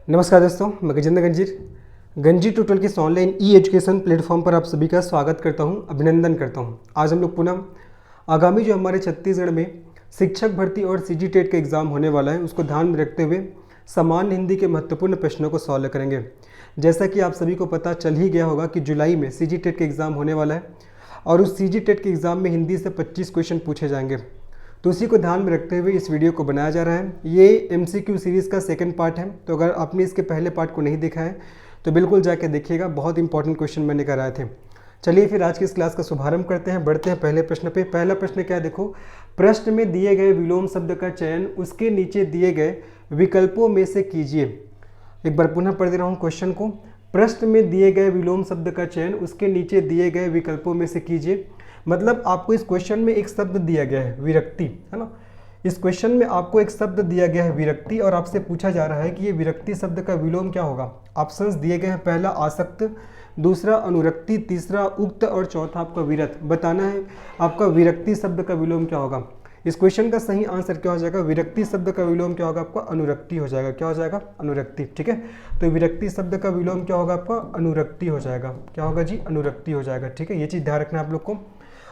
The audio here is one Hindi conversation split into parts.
नमस्कार दोस्तों, मैं गजेंद्र गंजीर ट्यूटोरियल के इस ऑनलाइन ई एजुकेशन प्लेटफॉर्म पर आप सभी का स्वागत करता हूं, अभिनंदन करता हूं। आज हम लोग पुनः आगामी जो हमारे छत्तीसगढ़ में शिक्षक भर्ती और सीजी टेट का एग्ज़ाम होने वाला है उसको ध्यान में रखते हुए सामान्य हिंदी के महत्वपूर्ण प्रश्नों को सॉल्व करेंगे। जैसा कि आप सभी को पता चल ही गया होगा कि जुलाई में सीजी टेट का एग्ज़ाम होने वाला है और उस सीजी टेट के एग्ज़ाम में हिंदी से 25 क्वेश्चन पूछे जाएंगे। तो उसी को ध्यान में रखते हुए इस वीडियो को बनाया जा रहा है। ये एमसीक्यू सीरीज़ का सेकंड पार्ट है, तो अगर आपने इसके पहले पार्ट को नहीं देखा है तो बिल्कुल जाके देखिएगा, बहुत इंपॉर्टेंट क्वेश्चन मैंने कराए थे। चलिए फिर आज की इस क्लास का शुभारंभ करते हैं, बढ़ते हैं पहले प्रश्न पे। पहला प्रश्न क्या है, देखो, प्रश्न में दिए गए विलोम शब्द का चयन उसके नीचे दिए गए विकल्पों में से कीजिए। एक बार पुनः पढ़ दे रहा हूँ क्वेश्चन को। प्रश्न में दिए गए विलोम शब्द का चयन उसके नीचे दिए गए विकल्पों में से कीजिए। मतलब आपको इस क्वेश्चन में एक शब्द दिया गया है विरक्ति, है ना। इस क्वेश्चन में आपको एक शब्द दिया गया है विरक्ति और आपसे पूछा जा रहा है कि ये विरक्ति शब्द का विलोम क्या होगा। ऑप्शंस दिए गए हैं, पहला आसक्त, दूसरा अनुरक्ति, तीसरा उक्त और चौथा आपका विरत। बताना है आपका विरक्ति शब्द का विलोम क्या होगा। इस क्वेश्चन का सही आंसर क्या हो जाएगा, विरक्ति शब्द का विलोम क्या होगा आपका, अनुरक्ति हो जाएगा। क्या हो जाएगा, अनुरक्ति। ठीक है, तो विरक्ति शब्द का विलोम क्या होगा आपका, अनुरक्ति हो जाएगा। क्या होगा जी, अनुरक्ति हो जाएगा। ठीक है, ये चीज़ ध्यान रखना है आप लोग को।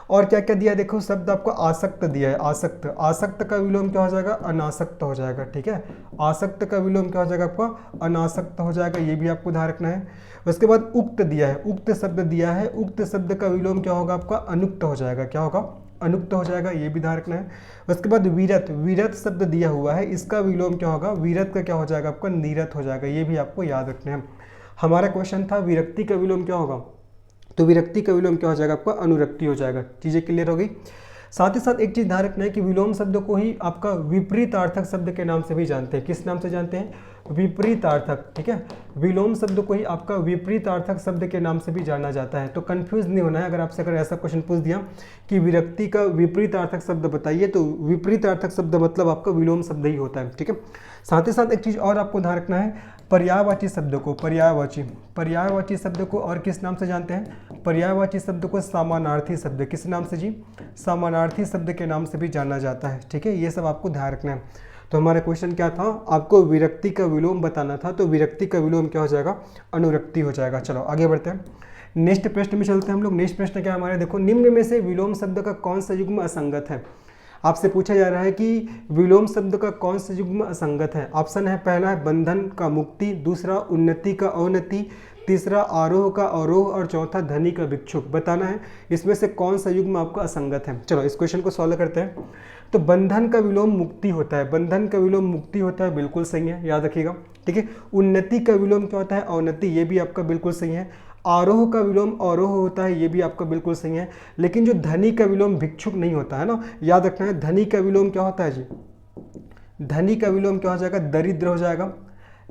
और क्या क्या दिया है, देखो शब्द आपको आसक्त दिया है, आसक्त। आसक्त का विलोम क्या हो जाएगा, अनासक्त हो जाएगा। ठीक है, आसक्त का विलोम क्या हो जाएगा आपका, अनासक्त हो जाएगा, ये भी आपको ध्यान रखना है। उसके बाद उक्त दिया है, उक्त शब्द दिया है, उक्त शब्द का विलोम क्या होगा आपका, अनुक्त हो जाएगा। क्या होगा, अनुक्त हो जाएगा, ये भी ध्यान रखना है। उसके बाद विरत, विरत शब्द दिया हुआ है, इसका विलोम क्या होगा, विरत का क्या हो जाएगा आपका, नीरत हो जाएगा। ये भी आपको याद रखना है। हमारा क्वेश्चन था विरक्ति का विलोम क्या होगा, तो विरक्ति का विलोम क्या हो जाएगा आपका, अनुरक्ति हो जाएगा। चीज़ें क्लियर हो गई। साथ ही साथ एक चीज़ ध्यान रखना है कि विलोम शब्द को ही आपका विपरीतार्थक शब्द के नाम से भी जानते हैं। किस नाम से जानते हैं, विपरीतार्थक। ठीक है, विलोम शब्द को ही आपका विपरीतार्थक शब्द के नाम से भी जाना जाता है। तो कंफ्यूज नहीं होना है। अगर आपसे ऐसा क्वेश्चन पूछ दिया कि विरक्ति का विपरीतार्थक शब्द बताइए, तो विपरीतार्थक शब्द मतलब आपका विलोम शब्द ही होता है। ठीक है, साथ ही साथ एक चीज़ और आपको ध्यान रखना है, पर्यायवाची शब्द को, पर्यायवाची शब्द को और किस नाम से जानते हैं, पर्यायवाची शब्द को समानार्थी शब्द, किस नाम से जी, समानार्थी शब्द के नाम से भी जाना जाता है। ठीक है, ये सब आपको ध्यान रखना है। तो हमारा क्वेश्चन क्या था, आपको विरक्ति का विलोम बताना था, तो विरक्ति का विलोम क्या हो जाएगा, अनुरक्ति हो जाएगा। चलो आगे बढ़ते हैं, नेक्स्ट प्रश्न में चलते हैं हम लोग। नेक्स्ट प्रश्न क्या है हमारे, देखो, निम्न में से विलोम शब्द का कौन सा युग्म असंगत है। आपसे पूछा जा रहा है कि विलोम शब्द का कौन सा युग्म असंगत है। ऑप्शन है, पहला है बंधन का मुक्ति, दूसरा उन्नति का अवनति, तीसरा आरोह का अवरोह और चौथा धनी का भिक्षुक। बताना है इसमें से कौन सा युग्म आपका असंगत है। चलो इस क्वेश्चन को सॉल्व करते हैं। तो बंधन का विलोम मुक्ति होता है, बंधन का विलोम मुक्ति होता है, बिल्कुल सही है, याद रखिएगा। ठीक है, उन्नति का विलोम क्या होता है, अवनति, ये भी आपका बिल्कुल सही है। आरोह का विलोम अवरोह होता है, ये भी आपका बिल्कुल सही है। लेकिन जो धनी का विलोम भिक्षुक नहीं होता है ना, याद रखना है। धनी का विलोम क्या होता है जी, धनी का विलोम क्या हो जाएगा, दरिद्र हो जाएगा,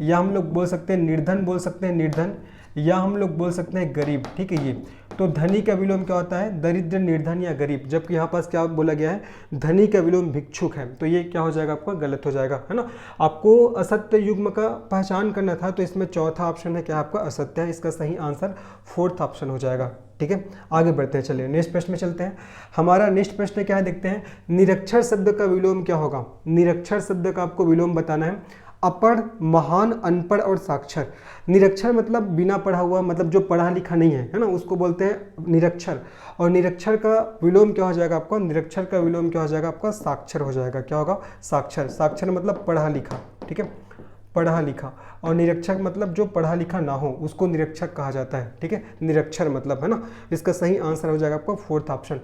या हम लोग बोल सकते हैं निर्धन, बोल सकते हैं निर्धन, या हम लोग बोल सकते हैं गरीब। ठीक है, ये तो धनी का विलोम क्या होता है, दरिद्र, निर्धन या गरीब। जबकि यहाँ पास क्या बोला गया है, धनी का विलोम भिक्षुक है, तो ये क्या हो जाएगा आपका, गलत हो जाएगा, है ना। आपको असत्य युग्म का पहचान करना था, तो इसमें चौथा ऑप्शन है क्या आपका, असत्य है। इसका सही आंसर फोर्थ ऑप्शन हो जाएगा। ठीक है, आगे बढ़ते हैं। चलिए नेक्स्ट प्रश्न में चलते हैं। हमारा नेक्स्ट प्रश्न क्या है, देखते हैं। निरक्षर शब्द का विलोम क्या होगा, निरक्षर शब्द का आपको विलोम बताना है। अपढ़, महान, अनपढ़ और साक्षर। निरक्षर मतलब बिना पढ़ा हुआ, मतलब जो पढ़ा लिखा नहीं है, है ना, उसको बोलते हैं निरक्षर। और निरक्षर का विलोम क्या हो जाएगा आपका, निरक्षर का विलोम क्या हो जाएगा आपका, साक्षर हो जाएगा। क्या होगा, साक्षर। साक्षर मतलब पढ़ा लिखा। ठीक है, पढ़ा लिखा। और निरक्षर मतलब जो पढ़ा लिखा ना हो उसको निरक्षक कहा जाता है। ठीक है, निरक्षर मतलब, है ना। इसका सही आंसर हो जाएगा आपका फोर्थ ऑप्शन।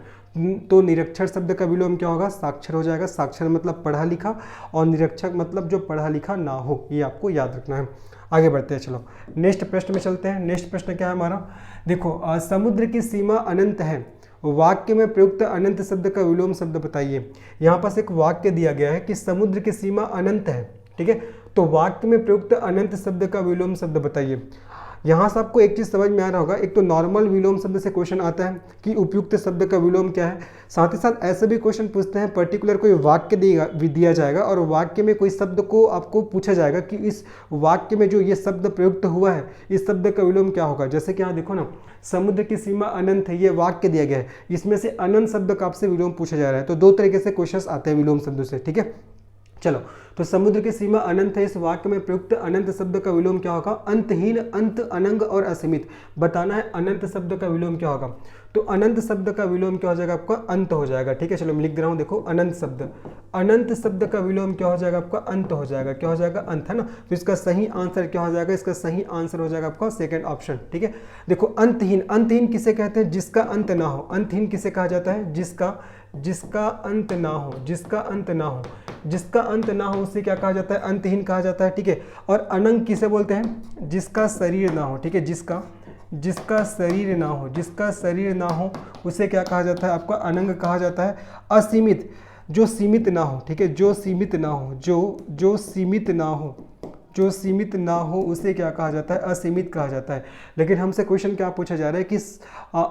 तो निरक्षर शब्द का विलोम क्या होगा, साक्षर हो जाएगा। साक्षर मतलब पढ़ा लिखा और निरक्षक मतलब जो पढ़ा लिखा ना हो, ये आपको याद रखना है। आगे बढ़ते हैं, चलो नेक्स्ट प्रश्न में चलते हैं। नेक्स्ट प्रश्न क्या है हमारा, देखो, समुद्र की सीमा अनंत है, वाक्य में प्रयुक्त अनंत शब्द का विलोम शब्द बताइए। यहाँ पास एक वाक्य दिया गया है कि समुद्र की सीमा अनंत है। ठीक है, तो वाक्य में प्रयुक्त अनंत शब्द का विलोम शब्द बताइए। यहाँ से आपको एक चीज़ समझ में आ रहा होगा, एक तो नॉर्मल विलोम शब्द से क्वेश्चन आता है कि उपयुक्त शब्द का विलोम क्या है। साथ ही साथ ऐसे भी क्वेश्चन पूछते हैं, पर्टिकुलर कोई वाक्य दिया जाएगा और वाक्य में कोई शब्द को आपको पूछा जाएगा कि इस वाक्य में जो ये शब्द प्रयुक्त हुआ है, इस शब्द का विलोम क्या होगा। जैसे कि यहाँ देखो ना, समुद्र की सीमा अनंत है, ये वाक्य दिया गया है, इसमें से अनंत शब्द का आपसे विलोम पूछा जा रहा है। तो दो तरीके से क्वेश्चन आते हैं विलोम शब्द से। ठीक है, चलो, तो समुद्र की सीमा अनंत है, इस वाक्य में प्रयुक्त अनंत शब्द का विलोम क्या होगा? अंतहीन, अंत, अनंग और असीमित। बताना है अनंत शब्द का विलोम क्या होगा। तो अनंत शब्द का विलोम क्या हो जाएगा आपका? अंत हो जाएगा। ठीक है, चलो मैं लिख दे रहा हूँ, देखो अनंत शब्द का विलोम क्या हो जाएगा आपका? अंत हो जाएगा। क्या हो जाएगा? अंत, है ना। तो इसका सही आंसर क्या हो जाएगा? इसका सही आंसर हो जाएगा आपका सेकंड ऑप्शन। ठीक है, देखो अंतहीन किसे कहते हैं? जिसका अंत ना हो। अंतहीन किसे कहा जाता है? जिसका अंत ना हो, जिसका अंत ना हो उसे क्या कहा जाता है? अंतहीन कहा जाता है। ठीक है, और अनंग किसे बोलते हैं? जिसका शरीर ना हो। ठीक है, जिसका शरीर ना हो उसे क्या कहा जाता है? आपका अनंग कहा जाता है। असीमित, जो सीमित ना हो। ठीक है, जो सीमित ना हो उसे क्या कहा जाता है? असीमित कहा जाता है। लेकिन हमसे क्वेश्चन क्या पूछा जा रहा है कि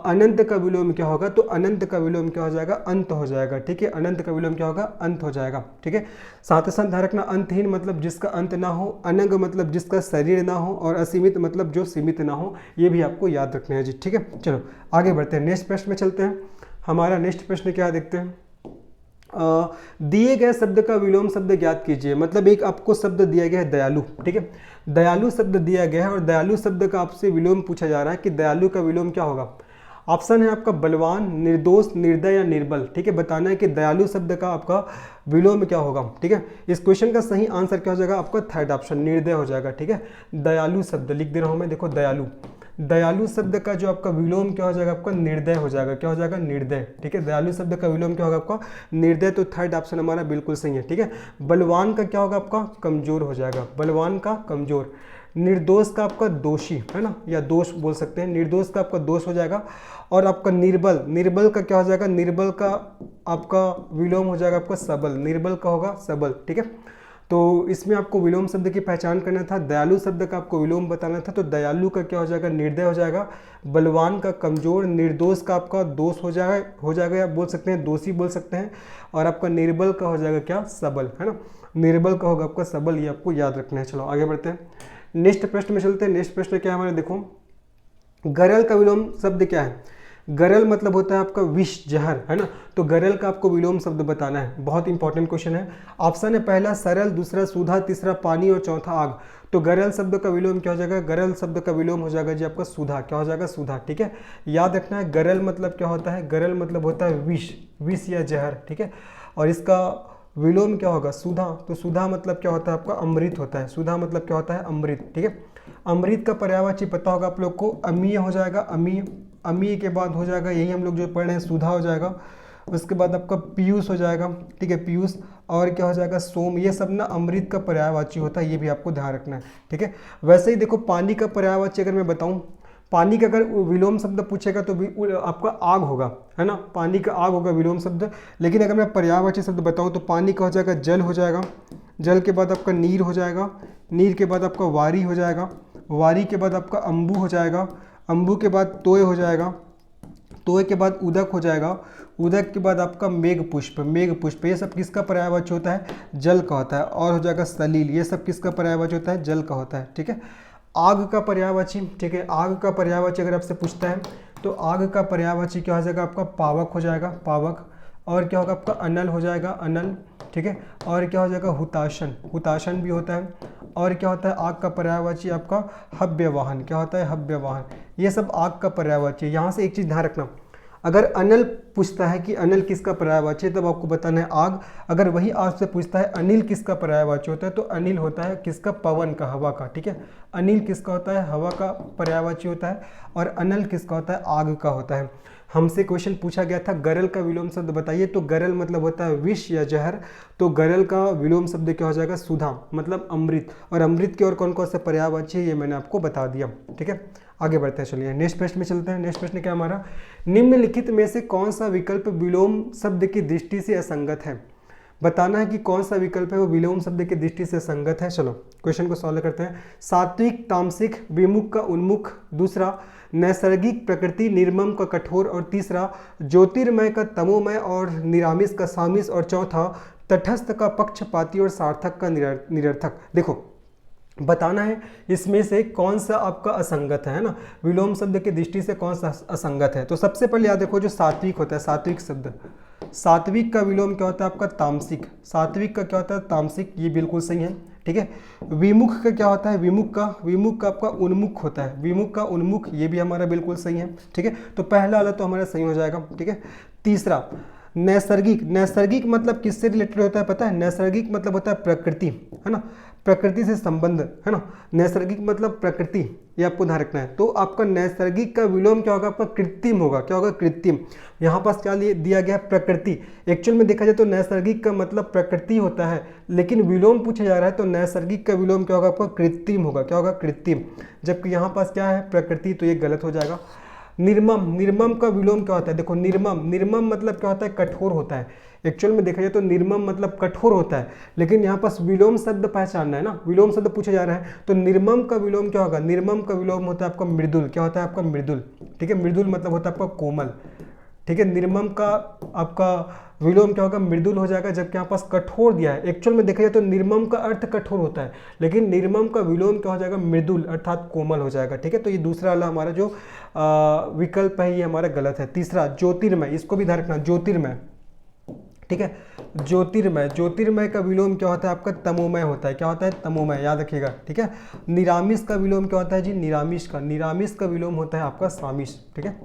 अनंत का विलोम क्या होगा? तो अनंत का विलोम क्या हो जाएगा? अंत हो जाएगा। ठीक है, अनंत का विलोम क्या होगा? अंत हो जाएगा। ठीक है, साथ ही साथ ध्यान रखना, अंतहीन मतलब जिसका अंत ना हो, अनंग मतलब जिसका शरीर ना हो, और असीमित मतलब जो सीमित ना हो। ये भी आपको याद रखना है जी। ठीक है, चलो आगे बढ़ते हैं, नेक्स्ट प्रश्न में चलते हैं। हमारा नेक्स्ट प्रश्न क्या देखते हैं? दिए गए शब्द का विलोम शब्द ज्ञात कीजिए। मतलब एक आपको शब्द दिया गया है दयालु। ठीक है, दयालु शब्द दिया गया है और दयालु शब्द का आपसे विलोम पूछा जा रहा है कि दयालु का विलोम क्या होगा। ऑप्शन है आपका बलवान, निर्दोष, निर्दय या निर्बल। ठीक है, बताना है कि दयालु शब्द का आपका विलोम क्या होगा। ठीक है, इस क्वेश्चन का सही आंसर क्या हो जाएगा आपका? थर्ड ऑप्शन, निर्दय हो जाएगा। ठीक है, दयालु शब्द लिख दे रहा हूं मैं, देखो दयालु शब्द का जो आपका विलोम क्या हो जाएगा आपका? निर्दय हो जाएगा। क्या हो जाएगा? निर्दय। ठीक है, दयालु शब्द का विलोम क्या होगा आपका? निर्दय। तो थर्ड ऑप्शन हमारा बिल्कुल सही है। ठीक है, बलवान का क्या होगा आपका? कमजोर हो जाएगा। बलवान का कमजोर। निर्दोष का आपका दोषी, है ना, या दोष बोल सकते हैं। निर्दोष का आपका दोष हो जाएगा। और आपका निर्बल का क्या हो जाएगा? निर्बल का आपका विलोम हो जाएगा आपका सबल। निर्बल का होगा सबल। ठीक है, तो इसमें आपको विलोम शब्द की पहचान करना था। दयालु शब्द का आपको विलोम बताना था। तो दयालु का क्या हो जाएगा? निर्दय हो जाएगा। बलवान का कमजोर। निर्दोष का आपका दोष हो जाएगा, या बोल सकते हैं दोषी बोल सकते हैं। और आपका निर्बल का हो जाएगा क्या? सबल, है ना। निर्बल का होगा आपका सबल, ये आपको याद रखना है। चलो आगे बढ़ते हैं, नेक्स्ट प्रश्न में चलते हैं। नेक्स्ट प्रश्न क्या है हमारे? देखो, गरल का विलोम शब्द क्या है? गरल मतलब होता है आपका विष, जहर, है ना। तो गरल का आपको विलोम शब्द बताना है। बहुत इंपॉर्टेंट क्वेश्चन है। ऑप्शन है पहला सरल, दूसरा सुधा, तीसरा पानी और चौथा आग। तो गरल शब्द का विलोम क्या हो जाएगा? गरल शब्द का विलोम हो जाएगा जी आपका सुधा। क्या हो जाएगा? सुधा। ठीक है, याद रखना है गरल मतलब क्या होता है? गरल मतलब होता है विष या जहर। ठीक है, और इसका विलोम क्या होगा? सुधा। तो सुधा मतलब क्या होता है आपका? अमृत होता है। सुधा मतलब क्या होता है? अमृत। ठीक है, अमृत का पर्यायवाची पता होगा आप लोग को, अमीय हो जाएगा। अमीय के बाद हो जाएगा, यही हम लोग जो पढ़ रहे हैं, सुधा हो जाएगा। उसके बाद आपका पीयूष हो जाएगा। ठीक है, पीयूष। और क्या हो जाएगा? सोम। ये सब ना अमृत का पर्यायवाची होता है, ये भी आपको ध्यान रखना है। ठीक है, वैसे ही देखो पानी का पर्यायवाची अगर मैं बताऊं, पानी का अगर विलोम शब्द पूछेगा तो आपका आग होगा, है ना। पानी का आग होगा विलोम शब्द। लेकिन अगर मैं पर्यायवाची शब्द बताऊं तो पानी का हो जाएगा जल हो जाएगा। जल के बाद आपका नीर हो जाएगा। नीर के बाद आपका वारी हो जाएगा। वारी के बाद आपका अम्बु हो जाएगा। अम्बु के बाद तोय हो जाएगा। तोय के बाद उदक हो जाएगा। उदक के बाद आपका मेघ पुष्प। ये सब किसका पर्यायवाची होता है? जल का होता है। और हो जाएगा सलील। ये सब किसका पर्यायवाची होता है? जल का होता है। ठीक है, आग का पर्यायवाची। ठीक है, आग का पर्यायवाची अगर आपसे पूछता है तो आग का पर्यायवाची क्या हो जाएगा आपका? पावक हो जाएगा, पावक। और क्या होगा आपका? अनल हो जाएगा, अनल। ठीक है, और क्या हो जाएगा? हुताशन भी होता है। और क्या होता है? आग का पर्यायवाची आपका हव्यवाहन। क्या होता है? हव्यवाहन। ये सब आग का पर्यायवाची है। यहाँ से एक चीज़ ध्यान रखना, अगर अनल पूछता है कि अनल किसका पर्यायवाची है, तब आपको बताना है आग। अगर वही आपसे पूछता है अनिल किसका पर्यायवाची होता है, तो अनिल होता है किसका? पवन का, हवा का। ठीक है, अनिल किसका होता है? हवा का पर्यायवाची होता है। और अनल किसका होता है? आग का होता है। हमसे क्वेश्चन पूछा गया था गरल का विलोम शब्द बताइए, तो गरल मतलब होता है विष या जहर। तो गरल का विलोम शब्द क्या हो जाएगा? सुधा, मतलब अमृत। और अमृत के और कौन कौन से पर्यायवाची है ये मैंने आपको बता दिया। ठीक है, आगे बढ़ते हैं। चलिए नेक्स्ट प्रश्न में चलते हैं। नेक्स्ट प्रश्न क्या हमारा? निम्नलिखित में से कौन सा विकल्प विलोम शब्द की दृष्टि से असंगत है? बताना है कि कौन सा विकल्प है वो विलोम शब्द की दृष्टि से संगत है। चलो क्वेश्चन को सॉल्व करते हैं। सात्विक तामसिक, विमुख का उन्मुख, दूसरा नैसर्गिक प्रकृति, निर्मम का कठोर, और तीसरा ज्योतिर्मय का तमोमय और निरामिष का सामिष, और चौथा तटस्थ का पक्षपाती और सार्थक का निरर्थक। देखो बताना है इसमें से कौन सा आपका असंगत है ना, विलोम शब्द की दृष्टि से कौन सा असंगत है। तो सबसे पहले याद रखो जो सात्विक होता है, सात्विक शब्द, सात्विक का विलोम क्या होता है आपका तामसिक, सात्विक का क्या होता है तामसिक, ये बिल्कुल सही है। ठीक है, विमुख का क्या होता है, विमुख का आपका उन्मुख होता है, विमुख का उन्मुख, ये भी हमारा बिल्कुल सही है। ठीक है, तो पहला वाला तो हमारा सही हो जाएगा। ठीक है, तीसरा नैसर्गिक, नैसर्गिक मतलब किससे रिलेटेड होता है पता है, नैसर्गिक मतलब होता है प्रकृति, है ना, प्रकृति से संबंध, है ना, नैसर्गिक मतलब प्रकृति, ये आपको ध्यान रखना है। तो आपका नैसर्गिक का विलोम क्या होगा आपका कृत्रिम होगा, क्या होगा कृत्रिम। यहाँ पास क्या दिया गया है प्रकृति, एक्चुअल में देखा जाए तो नैसर्गिक का मतलब प्रकृति होता है, लेकिन विलोम पूछा जा रहा है तो नैसर्गिक का विलोम क्या होगा आपका कृत्रिम होगा, क्या होगा कृत्रिम, जबकि यहाँ पास क्या है प्रकृति, तो ये गलत हो जाएगा। निर्मम, निर्मम का विलोम क्या होता है, देखो निर्मम, निर्मम मतलब क्या होता है कठोर होता है, एक्चुअल में देखा जाए तो निर्मम मतलब कठोर होता है, लेकिन यहाँ पास विलोम शब्द पहचानना है ना, विलोम शब्द पूछा जा रहा है, तो निर्मम का विलोम क्या होगा, निर्मम का विलोम होता है आपका मृदुल, क्या होता है आपका मृदुल। ठीक है, मृदुल मतलब होता है आपका कोमल। ठीक है, निर्मम का आपका विलोम क्या होगा मृदुल हो जाएगा, जबकि यहाँ पास कठोर दिया है, एक्चुअल में देखा जाए तो निर्मम का अर्थ कठोर होता है, लेकिन निर्मम का विलोम क्या हो जाएगा मृदुल अर्थात कोमल हो जाएगा। ठीक है, तो ये दूसरा वाला हमारा जो विकल्प है ये हमारा गलत है। तीसरा ज्योतिर्मय, इसको भी ध्यान रखना, ज्योतिर्मय। ठीक है, ज्योतिर्मय, ज्योतिर्मय का विलोम क्या होता है आपका तमोमय होता है, क्या होता है तमोमय, याद रखिएगा। ठीक है, निरामिष का विलोम क्या होता है जी, निरामिष का, निरामिष का विलोम होता है आपका सामिष। ठीक है,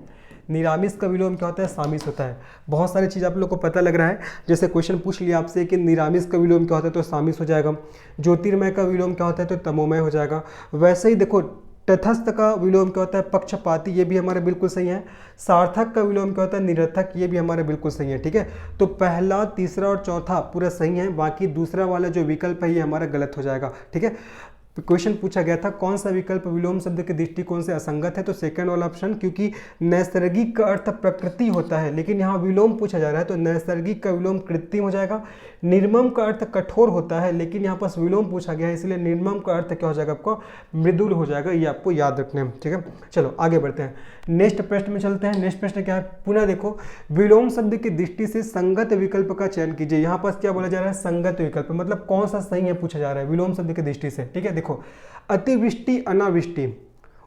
निरामिष का विलोम क्या होता है सामिष होता है। बहुत सारी चीज़ आप लोग को पता लग रहा है, जैसे क्वेश्चन पूछ लिया आपसे कि निरामिष का विलोम क्या होता है तो सामिष हो जाएगा, ज्योतिर्मय का विलोम क्या होता है तो तमोमय हो जाएगा। वैसे ही देखो तटस्थ का विलोम क्या होता है पक्षपाती, ये भी हमारा बिल्कुल सही है। सार्थक का विलोम क्या होता है निरर्थक, ये भी हमारा बिल्कुल सही है। ठीक है, तो पहला, तीसरा और चौथा पूरा सही है, बाकी दूसरा वाला जो विकल्प है ये हमारा गलत हो जाएगा। ठीक है, क्वेश्चन पूछा गया था कौन सा विकल्प विलोम शब्द के दृष्टिकोण से असंगत है, तो सेकंड वाला ऑप्शन, क्योंकि नैसर्गिक का अर्थ प्रकृति होता है, लेकिन यहाँ विलोम पूछा जा रहा है तो नैसर्गिक का विलोम कृत्रिम हो जाएगा। निर्मम का अर्थ कठोर होता है, लेकिन यहाँ पास विलोम पूछा गया है, इसलिए निर्मम का अर्थ क्या हो जाएगा आपको मृदुल हो जाएगा, ये आपको याद रखना है। ठीक है, चलो आगे बढ़ते हैं, नेक्स्ट प्रश्न में चलते हैं। नेक्स्ट प्रश्न क्या है, पुनः देखो विलोम शब्द की दृष्टि से संगत विकल्प का चयन कीजिए। यहाँ पास क्या बोला जा रहा है संगत विकल्प, मतलब कौन सा सही है पूछा जा रहा है विलोम शब्द की दृष्टि से। ठीक है, देखो अतिवृष्टि अनावृष्टि,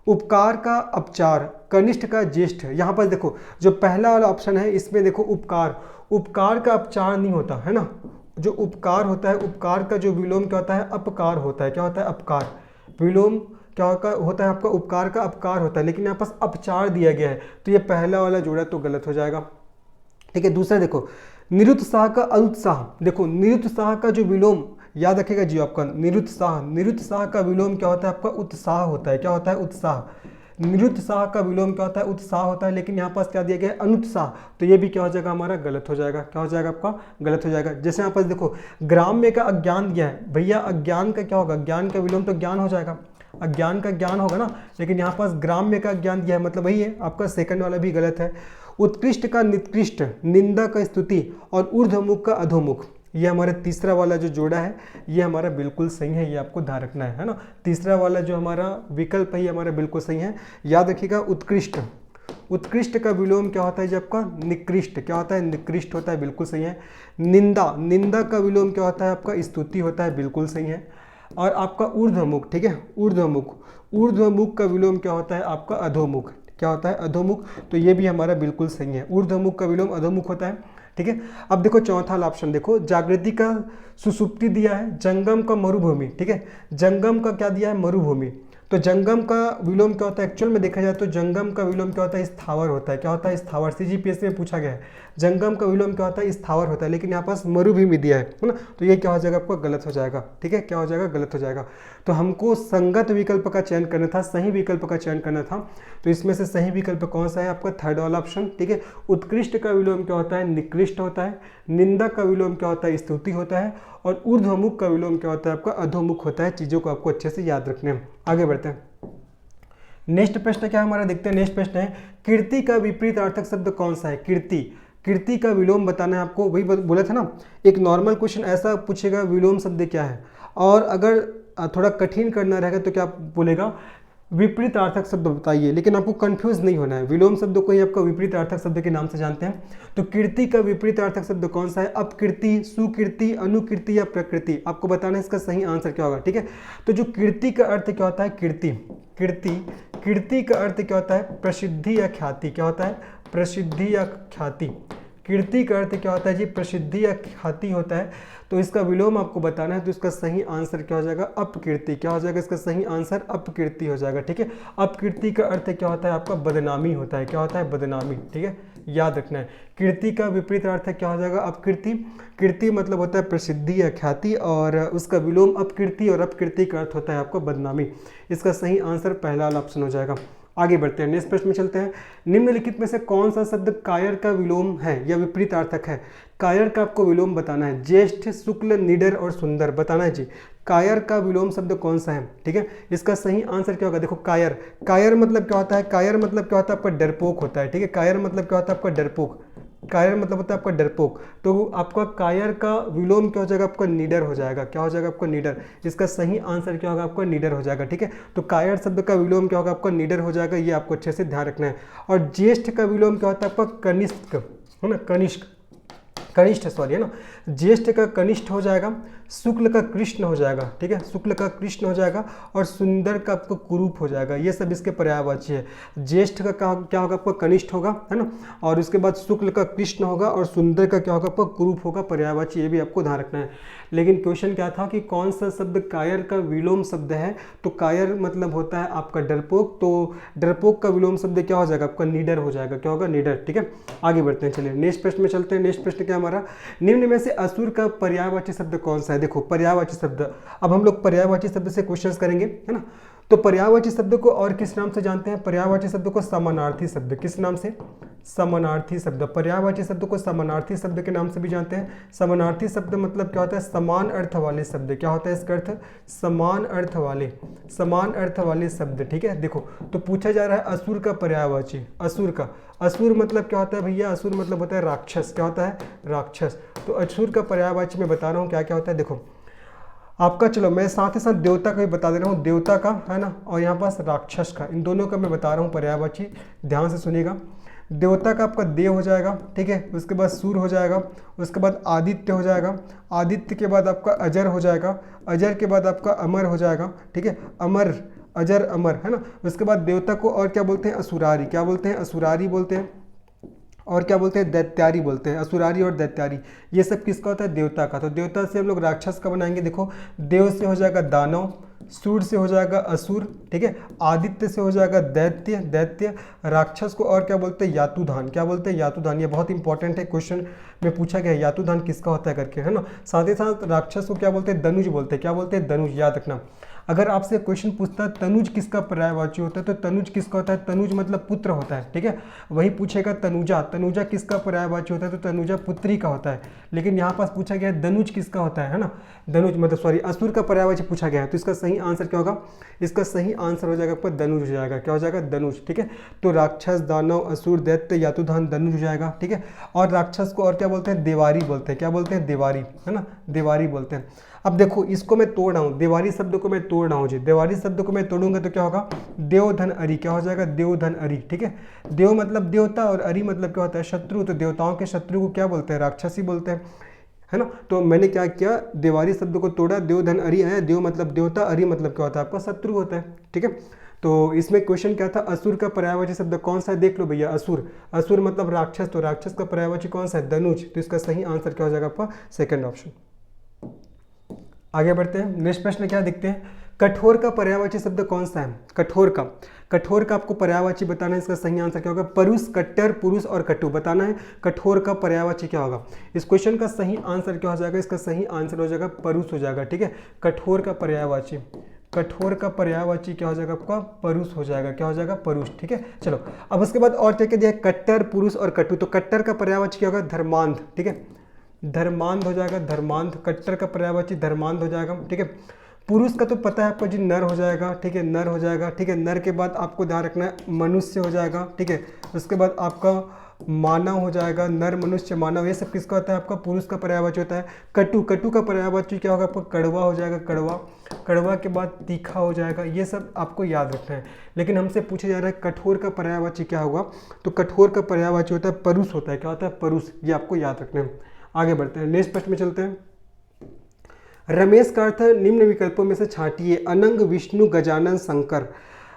उपकार का अपचार, कनिष्ठ का ज्येष्ठ। यहाँ पर देखो जो पहला वाला ऑप्शन है इसमें देखो उपकार, उपकार का अपचार नहीं होता है ना, जो उपकार होता है उपकार का जो विलोम क्या होता है अपकार होता है, क्या होता है अपकार, विलोम क्या होता है आपका उपकार का अपकार होता है, लेकिन यहाँ पास अपचार दिया गया है, तो ये पहला वाला जोड़ा तो गलत हो जाएगा। ठीक है, दूसरा देखो निरुत्साह का अनुत्साह, देखो निरुत्साह का जो विलोम याद रखेगा जी आपका निरुत्साह, निरुत्साह का विलोम क्या होता है आपका उत्साह होता है, क्या होता है उत्साह, निरुत्साह का विलोम क्या होता है उत्साह होता है, लेकिन यहाँ पास क्या दिया गया है अनुत्साह, तो ये भी क्या हो जाएगा हमारा गलत हो जाएगा, क्या हो जाएगा आपका गलत हो जाएगा। जैसे यहाँ पास देखो ग्राम्य का अज्ञान दिया है, भैया अज्ञान का क्या होगा, ज्ञान का विलोम तो ज्ञान हो जाएगा, अज्ञान का ज्ञान होगा ना, लेकिन यहाँ पास ग्राम्य का ज्ञान दिया है, मतलब वही है आपका सेकंड वाला भी गलत है। उत्कृष्ट का निकृष्ट, निंदा का स्तुति और ऊर्ध्वमुख का अधोमुख, ये हमारा तीसरा वाला जो जोड़ा है ये हमारा बिल्कुल सही है, ये आपको ध्यान रखना है ना, तीसरा वाला जो हमारा विकल्प है ये हमारा बिल्कुल सही है। याद रखिएगा उत्कृष्ट, उत्कृष्ट का विलोम क्या होता है जो आपका निकृष्ट, क्या होता है निकृष्ट होता है, बिल्कुल सही है। निंदा, निंदा का विलोम क्या होता है आपका स्तुति होता है, बिल्कुल सही है। और आपका ऊर्ध्वमुख, ठीक है ऊर्ध्वमुख, ऊर्ध्वमुख का विलोम क्या होता है आपका अधोमुख, क्या होता है अधोमुख, तो ये भी हमारा बिल्कुल सही है, ऊर्ध्वमुख का विलोम अधोमुख होता है। ठीक है, अब देखो चौथा वाला ऑप्शन देखो जागृति का सुसुप्ति दिया है, जंगम का मरुभूमि। ठीक है, जंगम का क्या दिया है मरुभूमि, तो जंगम का विलोम क्या होता है एक्चुअल में देखा जाए तो जंगम का विलोम क्या होता है स्थावर होता है, क्या होता है स्थावर, सीजीपीएससी में पूछा गया है जंगम का विलोम क्या होता है स्थावर होता है, लेकिन यहाँ पास मरुभूमि दिया है ना, तो ये क्या हो जाएगा आपको गलत हो जाएगा। ठीक है, क्या हो जाएगा गलत हो जाएगा, तो हमको संगत विकल्प का चयन करना था, सही विकल्प का चयन करना था, तो इसमें से सही विकल्प कौन सा है आपका थर्ड वाला ऑप्शन। ठीक है, उत्कृष्ट का विलोम क्या होता है निकृष्ट होता है, निंदा का विलोम क्या होता है स्तुति होता है, और ऊर्ध्वमुख का विलोम क्या होता है आपका अधोमुख होता है। चीज़ों को आपको अच्छे से याद रखने हैं। आगे बढ़ते हैं, नेक्स्ट प्रश्न क्या हमारा देखते हैं। नेक्स्ट प्रश्न है कीर्ति का विपरीत अर्थक शब्द कौन सा है, कीर्ति, कीर्ति का विलोम बताना है आपको, वही बोला था ना, एक नॉर्मल क्वेश्चन ऐसा पूछेगा विलोम शब्द क्या है, और अगर थोड़ा कठिन करना रहेगा तो क्या बोलेगा विपरीत अर्थक शब्द बताइए, लेकिन आपको कंफ्यूज नहीं होना है, विलोम शब्द को ही आपका विपरीत अर्थक शब्द के नाम से जानते हैं। तो कीर्ति का विपरीत अर्थक शब्द कौन सा है, अपकीर्ति, सुकीर्ति, अनुकीर्ति या प्रकृति, आपको बताना है इसका सही आंसर क्या होगा। ठीक है, तो जो कीर्ति का अर्थ क्या होता है कीर्ति, कीर्ति, कीर्ति का अर्थ क्या होता है प्रसिद्धि या ख्याति, क्या होता है प्रसिद्धि या ख्याति, कीर्ति का अर्थ क्या होता है जी, प्रसिद्धि या ख्याति होता है। तो इसका विलोम आपको बताना है, तो इसका सही आंसर क्या हो जाएगा, अपकीर्ति। क्या हो जाएगा इसका सही आंसर, अपकीर्ति हो जाएगा। ठीक है, अपकीर्ति का अर्थ क्या होता है आपका, बदनामी होता है। क्या होता है, बदनामी। ठीक है, याद रखना है। कीर्ति का विपरीत अर्थ क्या हो जाएगा, अपकीर्ति। कीर्ति मतलब होता है प्रसिद्धि या ख्याति, और उसका विलोम अपकीर्ति, और अपकीर्ति का अर्थ होता है आपका बदनामी। इसका सही आंसर पहला वाला ऑप्शन हो जाएगा। आगे बढ़ते हैं, नेक्स्ट प्रश्न में चलते हैं। निम्नलिखित में से कौन सा शब्द कायर का विलोम है या विपरीतार्थक है। कायर का आपको विलोम बताना है, ज्येष्ठ, शुक्ल, निडर और सुंदर बताना है जी। कायर का विलोम शब्द कौन सा है। ठीक है, इसका सही आंसर क्या होगा, देखो कायर। कायर मतलब क्या होता है, कायर मतलब क्या होता है आपका डरपोक होता है। ठीक है, कायर मतलब क्या होता है आपका डरपोक। कायर मतलब होता है आपका डरपोक। तो आपका कायर का विलोम क्या हो जाएगा आपका, निडर हो जाएगा। क्या हो जाएगा आपका, निडर। इसका सही आंसर क्या होगा आपका, निडर हो जाएगा। ठीक है, तो कायर शब्द का विलोम क्या होगा आपका, निडर हो जाएगा। ये आपको अच्छे से ध्यान रखना है। और ज्येष्ठ का विलोम क्या होता है आपका, कनिष्ठ, है ना, कनिष्ठ, कनिष्ठ सॉरी, है ना। ज्येष्ठ का कनिष्ठ हो जाएगा, शुक्ल का कृष्ण हो जाएगा। ठीक है, शुक्ल का कृष्ण हो जाएगा, और सुंदर का आपको कुरूप हो जाएगा। ये सब इसके पर्यायवाची है। ज्येष्ठ का क्या होगा आपका, कनिष्ठ होगा, है ना, और उसके बाद शुक्ल का कृष्ण होगा, और सुंदर का क्या होगा आपका, कुरूप होगा, पर्यायवाची। ये भी आपको ध्यान रखना है। लेकिन क्वेश्चन क्या था कि कौन सा शब्द कायर का विलोम शब्द है। तो कायर मतलब होता है आपका डरपोक, तो डरपोक का विलोम शब्द क्या हो जाएगा आपका, निडर हो जाएगा। क्या होगा, निडर। ठीक है, आगे बढ़ते हैं, चलिए नेक्स्ट प्रश्न में चलते हैं। नेक्स्ट प्रश्न क्या हमारा, निम्न में से असुर का पर्यायवाची शब्द कौन सा है। देखो पर्यायवाची शब्द, अब हम लोग पर्यायवाची शब्द से क्वेश्चंस करेंगे, है ना। तो पर्यायवाची शब्द को और किस नाम से जानते हैं, पर्यायवाची शब्द को समानार्थी शब्द। किस नाम से, समानार्थी शब्द। पर्यायवाची शब्द को समानार्थी शब्द के नाम से भी जानते हैं। समानार्थी शब्द मतलब क्या होता है, समान अर्थ वाले शब्द। क्या होता है इसका अर्थ, समान अर्थ वाले, समान अर्थ वाले शब्द। ठीक है, देखो तो पूछा जा रहा है असुर का पर्यायवाची, असुर का। असुर मतलब क्या होता है भैया, असुर मतलब होता है राक्षस। क्या होता है, राक्षस। तो असुर का पर्यायवाची मैं बता रहा हूँ क्या क्या होता है। देखो आपका, चलो मैं साथ ही साथ देवता का भी बता दे रहा हूँ, देवता का, है ना, और यहाँ पास राक्षस का, इन दोनों का मैं बता रहा हूँ पर्यायवाची। ध्यान से सुनिएगा। देवता का आपका देव हो जाएगा। ठीक है, उसके बाद सूर हो जाएगा, उसके बाद आदित्य हो जाएगा, आदित्य के बाद आपका अजर हो जाएगा, अजर के बाद आपका अमर हो जाएगा। ठीक है, अमर, अजर, अमर, है ना। उसके बाद देवता को और क्या बोलते हैं, असुरारी। क्या बोलते हैं, असुरारी बोलते हैं। और क्या बोलते हैं, दैत्यारी बोलते हैं। असुरारी और दैत्यारी ये सब किसका होता है, देवता का। तो देवता से हम लोग राक्षस का बनाएंगे। देखो देव से हो जाएगा दानव, सूर से हो जाएगा असुर। ठीक है, आदित्य से हो जाएगा दैत्य, दैत्य। राक्षस को और क्या बोलते हैं, यातुधान। क्या बोलते हैं, यातुधान। ये बहुत इंपॉर्टेंट है, क्वेश्चन में पूछा गया है यातुधान किसका होता है करके, है ना। साथ ही साथ राक्षस को क्या बोलते हैं, दनुज बोलते हैं। क्या बोलते हैं, दनुज। याद रखना। अगर आपसे क्वेश्चन पूछता है तनुज किसका पर्यायवाची होता है, तो तनुज किसका होता है, तनुज मतलब पुत्र होता है। ठीक है, वही पूछेगा तनुजा, तनुजा किसका पर्यायवाची होता है, तो तनुजा पुत्री का होता है। लेकिन यहाँ पास पूछा गया है दनुज किसका होता है ना, दनुज मतलब सॉरी असुर का पर्यायवाची पूछा गया है। तो इसका सही आंसर क्या होगा, इसका सही आंसर हो जाएगा आपका दनुज हो जाएगा। क्या हो जाएगा, दनुज। ठीक है, तो राक्षस, दानव, असुर, दैत्य, यातुधान, दनुज हो जाएगा। ठीक है, और राक्षस को और क्या बोलते हैं, देवारी बोलते हैं। क्या बोलते हैं, देवारी, है ना, देवारी बोलते हैं। अब देखो इसको मैं तोड़ रहा हूँ, देवारी शब्द को मैं तोड़ रहा हूँ जी। देवारी शब्द को मैं तोड़ूंगा तो क्या होगा, देवधन अरि। क्या हो जाएगा, देवधन अरि। ठीक है, देव मतलब देवता और अरि मतलब क्या होता है, शत्रु। तो देवताओं के शत्रु को क्या बोलते हैं, राक्षसी बोलते हैं, है ना। तो मैंने क्या किया, देवारी शब्द को तोड़ा, देवधन अरि आया। देव मतलब देवता, अरि मतलब क्या होता है आपका शत्रु होता है। ठीक है, तो इसमें क्वेश्चन क्या था, असुर का पर्यायवाची शब्द कौन सा है, देख लो भैया, असुर। असुर मतलब राक्षस, तो राक्षस का पर्यायवाची कौन सा है, दनुज। तो इसका सही आंसर क्या हो जाएगा आपका, सेकंड ऑप्शन। आगे बढ़ते हैं, नेक्स्ट प्रश्न क्या दिखते हैं, कठोर का पर्यायवाची शब्द कौन सा है, कठोर का। कठोर का आपको पर्यायवाची बताना है, इसका सही आंसर क्या होगा, परुष, कट्टर, पुरुष और कटु बताना है। कठोर का पर्यायवाची क्या होगा, इस क्वेश्चन का सही आंसर क्या हो जाएगा, इसका सही आंसर हो जाएगा परुष हो जाएगा। ठीक है, कठोर का पर्यायवाची, कठोर का पर्यायवाची क्या हो जाएगा आपका, परुष हो जाएगा। क्या हो जाएगा, परुष। ठीक है, चलो अब उसके बाद और क्या दिया है, कट्टर, पुरुष और कटु। तो कट्टर का पर्यायवाची क्या होगा, धर्मांध। ठीक है, धर्मांध हो जाएगा, धर्मांध। कट्टर का पर्यायवाची धर्मांध हो जाएगा। ठीक है, पुरुष का तो पता है आपको जी, नर हो जाएगा। ठीक है, नर हो जाएगा। ठीक है, नर के बाद आपको ध्यान रखना है मनुष्य हो जाएगा। ठीक है, उसके बाद आपका मानव हो जाएगा, नर, मनुष्य, मानव, ये सब किसका होता है आपका, पुरुष का पर्यायवाची होता है। कटु, कटु का पर्यायवाची क्या होगा आपका, कड़वा हो जाएगा, कड़वा। कड़वा के बाद तीखा हो जाएगा। ये सब आपको याद रखना है। लेकिन हमसे पूछा जा रहा है कठोर का पर्यायवाची क्या होगा, तो कठोर का पर्यायवाची होता है परुष होता है। क्या होता है, परुष। ये आपको याद रखना है। आगे बढ़ते हैं, नेक्स्ट प्रश्न में चलते हैं। रमेश का अर्थ निम्न विकल्पों में से छांटिए, अनंग, विष्णु, गजानन, शंकर।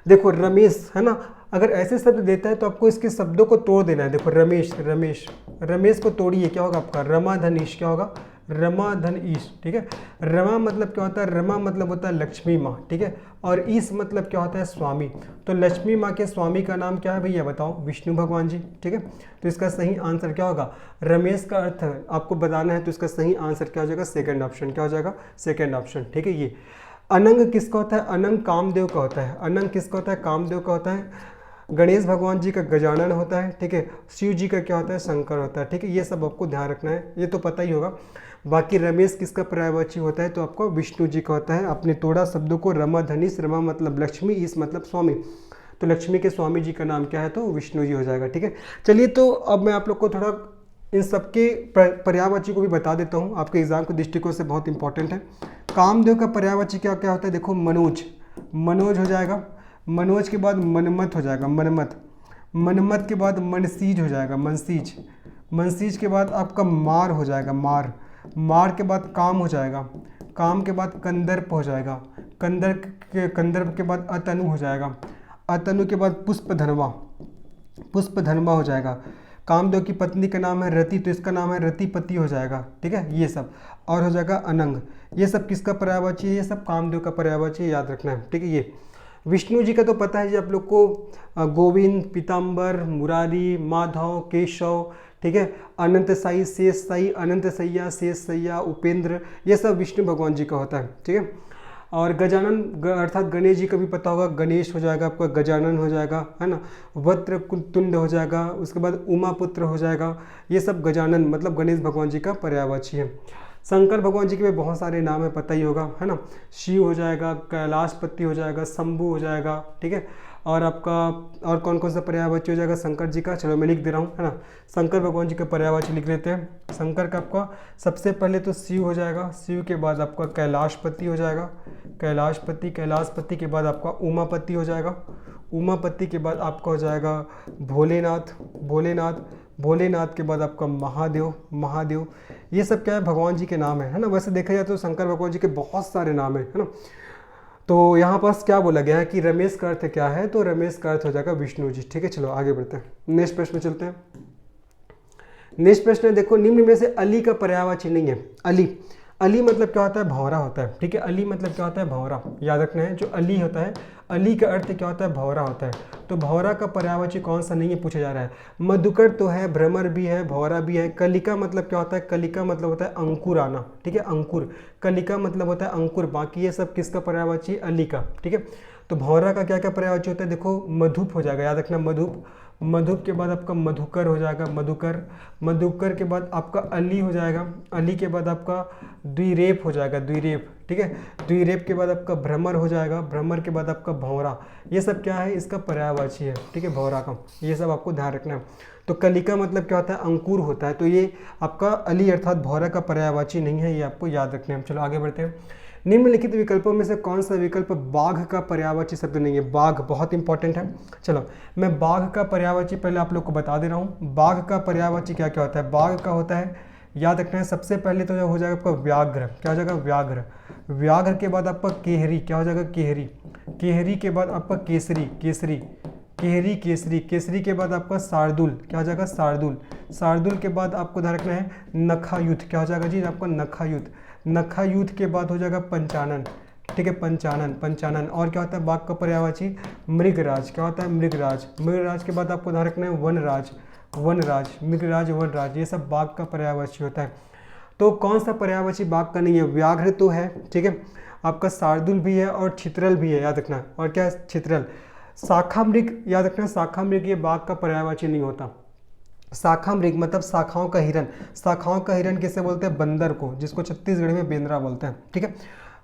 देखो रमेश है ना, अगर ऐसे शब्द देता है तो आपको इसके शब्दों को तोड़ देना है। देखो रमेश, रमेश, रमेश को तोड़िए, क्या होगा आपका रमा धनीश, क्या होगा रमा धन ईश, ठीक है। रमा मतलब क्या होता है, रमा मतलब होता है लक्ष्मी माँ, ठीक है। और ईश मतलब क्या होता है, स्वामी। तो लक्ष्मी माँ के स्वामी का नाम क्या है भैया बताओ, विष्णु भगवान जी, ठीक है। तो इसका सही आंसर क्या होगा, रमेश का अर्थ आपको बताना है, तो इसका सही आंसर क्या हो जाएगा, सेकंड ऑप्शन, क्या हो जाएगा, सेकंड ऑप्शन, ठीक है। ये अनंग किसका होता है, अनंग कामदेव का होता है। अनंग किसका होता है, कामदेव का होता है। गणेश भगवान जी का गजानन होता है, ठीक है। शिव जी का क्या होता है, शंकर होता है, ठीक है। ये सब आपको ध्यान रखना है, ये तो पता ही होगा। बाकी रमेश किसका पर्यायवाची होता है, तो आपको विष्णु जी का होता है। आपने तोड़ा शब्दों को, रमा धनीश, रमा मतलब लक्ष्मी, ईश मतलब स्वामी, तो लक्ष्मी के स्वामी जी का नाम क्या है, तो विष्णु जी हो जाएगा, ठीक है। चलिए, तो अब मैं आप लोग को थोड़ा इन सबके पर्यायवाची को भी बता देता हूँ, आपके एग्जाम के दृष्टिकोण से बहुत इंपॉर्टेंट है। कामदेव का पर्यायवाची क्या क्या होता है, देखो मनोज, मनोज हो जाएगा। मनोज के बाद मनमत हो जाएगा, मनमत। मनमत के बाद मनसीज हो जाएगा, मनसीज। मनसीज के बाद आपका मार हो जाएगा, मार। मार के बाद काम हो जाएगा। काम के बाद कंदर्प हो जाएगा। कंदर्प के बाद अतनु हो जाएगा। अतनु के बाद पुष्पधनवा, पुष्पधनवा हो जाएगा। कामदेव की पत्नी का नाम है रति, तो इसका नाम है रतिपति हो जाएगा, ठीक है। ये सब और हो जाएगा अनंग। ये सब किसका पर्यायवाची है, ये सब कामदेव का पर्यायवाची है, याद रखना है, ठीक है। ये विष्णु जी का तो पता है जी आप लोग को, गोविंद, पीताम्बर, मुरारी, माधव, केशव, ठीक है। अनंत साई, शेष साई, अनंत सैया, शेष सैया, उपेंद्र, ये सब विष्णु भगवान जी का होता है, ठीक है। और गजानन अर्थात गणेश जी का भी पता होगा, गणेश हो जाएगा आपका, गजानन हो जाएगा, है ना। वक्र तुंड हो जाएगा, उसके बाद उमापुत्र हो जाएगा। ये सब गजानन मतलब गणेश भगवान जी का पर्यायवाची है। शंकर भगवान जी के भी बहुत सारे नाम है, पता ही होगा, है ना। शिव हो जाएगा, कैलाशपति हो जाएगा, शंभु हो जाएगा, ठीक है। और आपका और कौन कौन सा पर्यायवाची हो जाएगा शंकर जी का, चलो मैं लिख दे रहा हूँ, है ना। शंकर भगवान जी का पर्यायवाची लिख लेते हैं। शंकर का आपका सबसे पहले तो शिव हो जाएगा, शिव के बाद आपका कैलाशपति हो जाएगा, कैलाशपति। कैलाशपति के बाद आपका उमापति हो जाएगा। उमापति के बाद आपका हो जाएगा भोलेनाथ, भोलेनाथ। भोलेनाथ के बाद आपका महादेव, महादेव। ये सब क्या है, भगवान जी के नाम है ना। वैसे देखा जाए तो शंकर भगवान जी के बहुत सारे नाम है ना। तो यहाँ पास क्या बोला गया है कि रमेश का अर्थ क्या है, तो रमेश का अर्थ हो जाएगा विष्णु जी, ठीक है। चलो आगे बढ़ते हैं, नेक्स्ट प्रश्न चलते हैं। नेक्स्ट प्रश्न है, देखो निम्न में से अली का पर्यायवाची नहीं है। अली, अली मतलब क्या होता है, भंवरा होता है, ठीक है। अली मतलब क्या होता है, भंवरा, याद रखना है। जो अली होता है, अली का अर्थ क्या होता है, भंवरा होता है। तो भंवरा का पर्यायवाची कौन सा नहीं है पूछा जा रहा है। मधुकर तो है, भ्रमर भी है, भंवरा भी है। कलिका मतलब क्या होता है, कलिका मतलब होता है अंकुर आना, ठीक है, अंकुर। कलिका मतलब होता है अंकुर। बाकी ये सब किसका पर्यायवाची है, अली का, ठीक है। तो भंवरा का क्या क्या पर्यायवाची होता है, देखो मधुप हो जाएगा, याद रखना मधुप। मधुप के बाद आपका मधुकर हो जाएगा, मधुकर। मधुकर के बाद आपका अली हो जाएगा। अली के बाद आपका द्विरेप हो जाएगा, द्विरेप, ठीक है। द्विरेप के बाद आपका भ्रमर हो जाएगा। भ्रमर के बाद आपका भंवरा। ये सब क्या है, इसका पर्यायवाची है, ठीक है, भंवरा का। ये सब आपको ध्यान रखना है। तो कलिका मतलब क्या होता है, अंकुर होता है। तो ये आपका अली अर्थात भंवरा का पर्यायवाची नहीं है, ये आपको याद रखना है। चलो आगे बढ़ते हैं। निम्नलिखित विकल्पों में से कौन सा विकल्प बाघ का पर्यायवाची शब्द नहीं है। बाघ बहुत इंपॉर्टेंट है। चलो मैं बाघ का पर्यायवाची पहले आप लोग को बता दे रहा हूँ। बाघ का पर्यायवाची क्या क्या होता है, बाघ का होता है, याद रखना है, सबसे पहले तो जो हो जाएगा आपका व्याघ्र, क्या हो जाएगा, व्याघ्र। व्याघ्र के बाद आपका केहरी, क्या हो जाएगा, केहरी। केहरी के बाद आपका केसरी, केसरी। केहरी, केसरी। केसरी के बाद आपका शार्दुल, क्या हो जाएगा, शार्दुल। शार्दुल के बाद आपको ध्यान रखना है नखायुध, क्या हो जाएगा जी आपका, नखायुध। नखायुध के बाद हो जाएगा पंचानन, ठीक है, पंचानन, पंचानन। और क्या होता है बाघ का पर्यायवाची, मृगराज, क्या होता है, मृगराज। मृगराज के बाद आपको ध्यान रखना है वनराज, वनराज, मृगराज, वनराज। ये सब बाघ का पर्यायवाची होता है। तो कौन सा पर्यायवाची बाघ का नहीं है, व्याघ्र तो है, ठीक है, आपका शार्दुल भी है और छित्रल भी है, याद रखना। और क्या है, छित्रल। शाखा मृग, याद रखना, शाखा मृग ये बाघ का पर्यायवाची नहीं होता। शाखा मृग मतलब शाखाओं का हिरन। शाखाओं का हिरन किसे बोलते हैं, बंदर को, जिसको छत्तीसगढ़ी में बेंद्रा बोलते हैं, ठीक है।